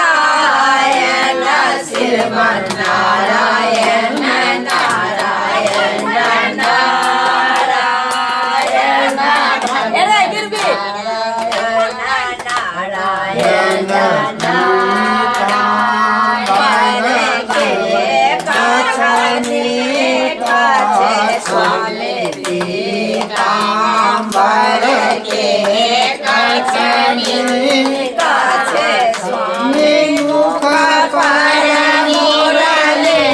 अवतारायण श्रीमन नारायण नारायण नारायण नारायण स्वामी पीताम्बर के कछनी काछे स्वामी मुख पर मुरली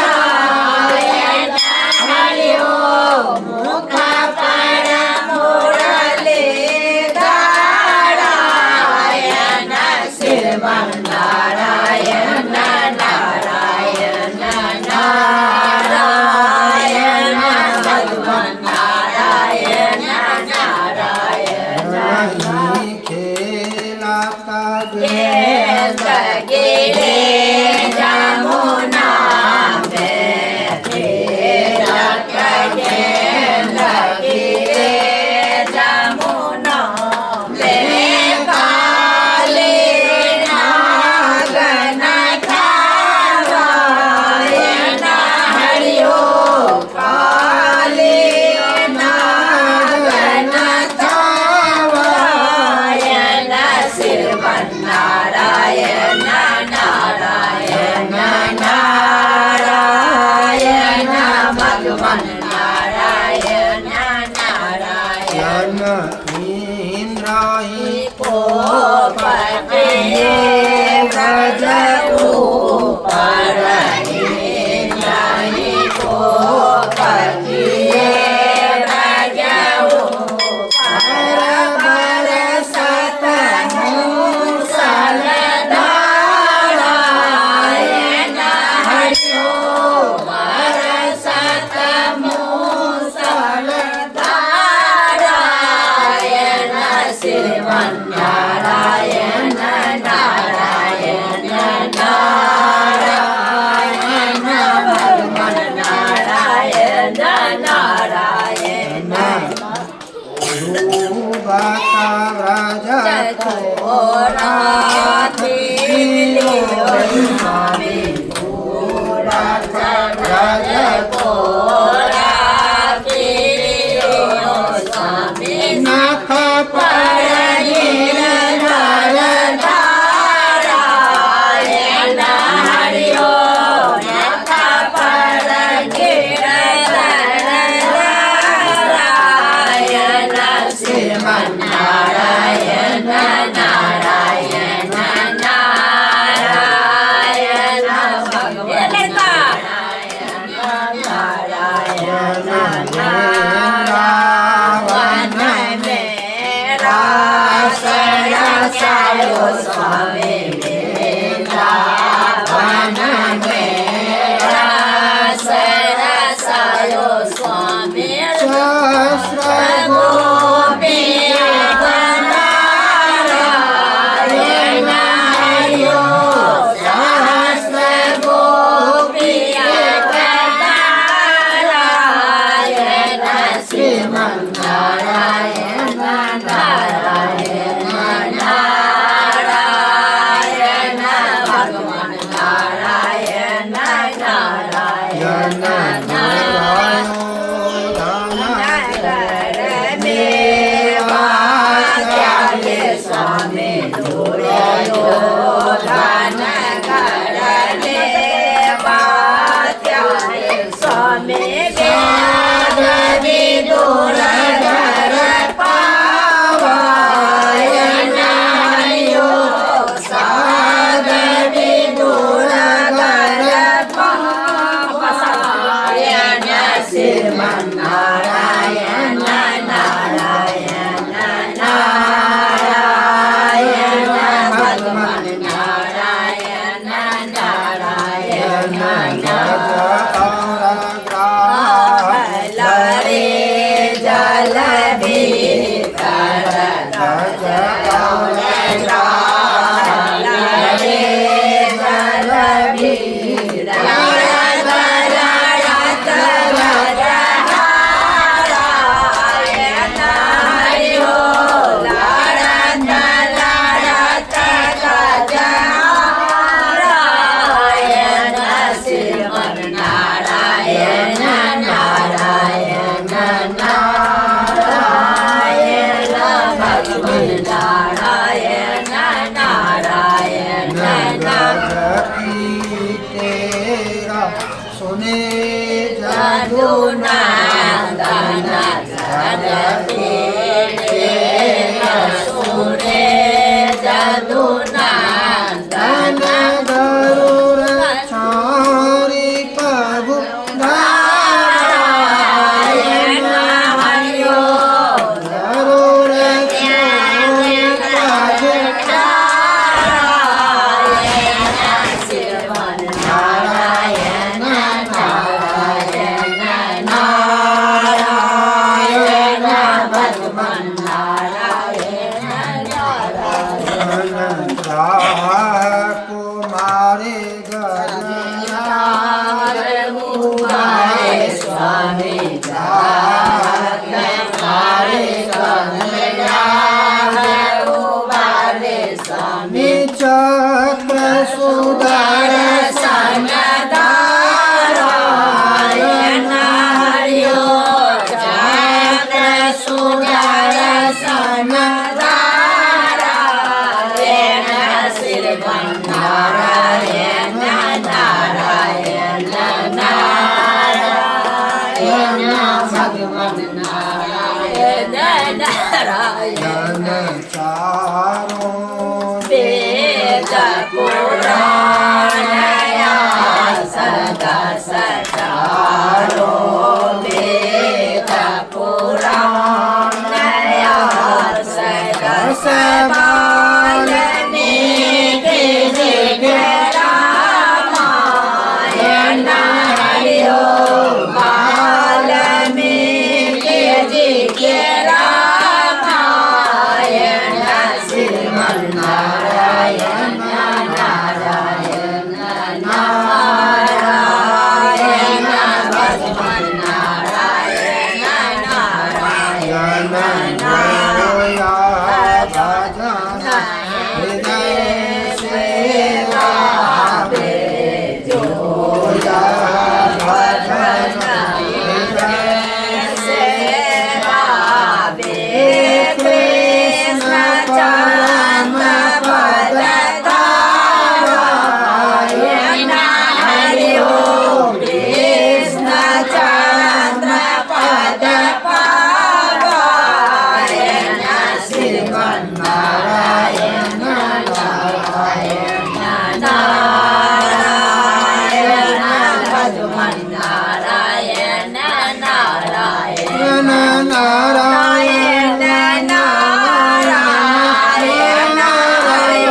नारायण हरिओ मुख पर मुरली नारायण श्रीमन नारायण नारायण नारायण भगवान भूभता व्रज चतुराति स्वामी भूभता व्रज कोराति स्वामी नाथ गिरधर नारायण हरि ओम नाथ पर गिरधर नारायण श्रीमन्नारायण नारायण नारायण भगवान नारायण रावण मेरा सरसायो स्वामी रावण मेरा सरसायो स्वामी सहस्र गोपिया नारायण हरि ओम सहस्र गोपिया नारायण श्रीमन्नारायण नारायण नारायण भगवान नारायण नारायण नारायण स्वामी दुर्योधन करने स्वामी वेद विदुरधर पावायण साध विदुरधर पावायण श्रीमन्नारायण नारायण नारायण भगवान नारायण नारायण लरे जल भीतर लरे जल भीतर नारायण हरि ओम नारायण श्रीमन्नारायण नारायण नारायण भगवान नारायण नारायण तेरा सुने जदुनंदन जगति सुने जदुनंदन गरुड़ छारी प्रभु नारायण हरि ओम गरुड़ छारी प्रभु नारायण श्रीमन्नारायण नारायण नारायण भगवान नारायण नारायण कुमारे गजरा कुमारे स्वामी कुमारे कुमारे स्वामी चक्र सुदर दर्शन नारायण हरि ओम चक्र सुदर्शन नारायण श्रीमन्नारायण नारायण नारायण भगवान नारायण नारायण चारों वेद पुराण सदा सचारो वेद पुराण सदा सबाल में रामायण हरि ओम बाल में रामायण श्रीमन्नारायण नारायण नारायण नारायण नारायण नारायण नारायण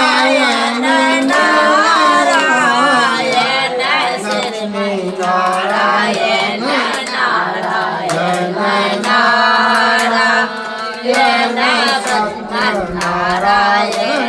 नारायण नारायण लक्ष्मी नारायण नारायण नारायण सत्य नारायण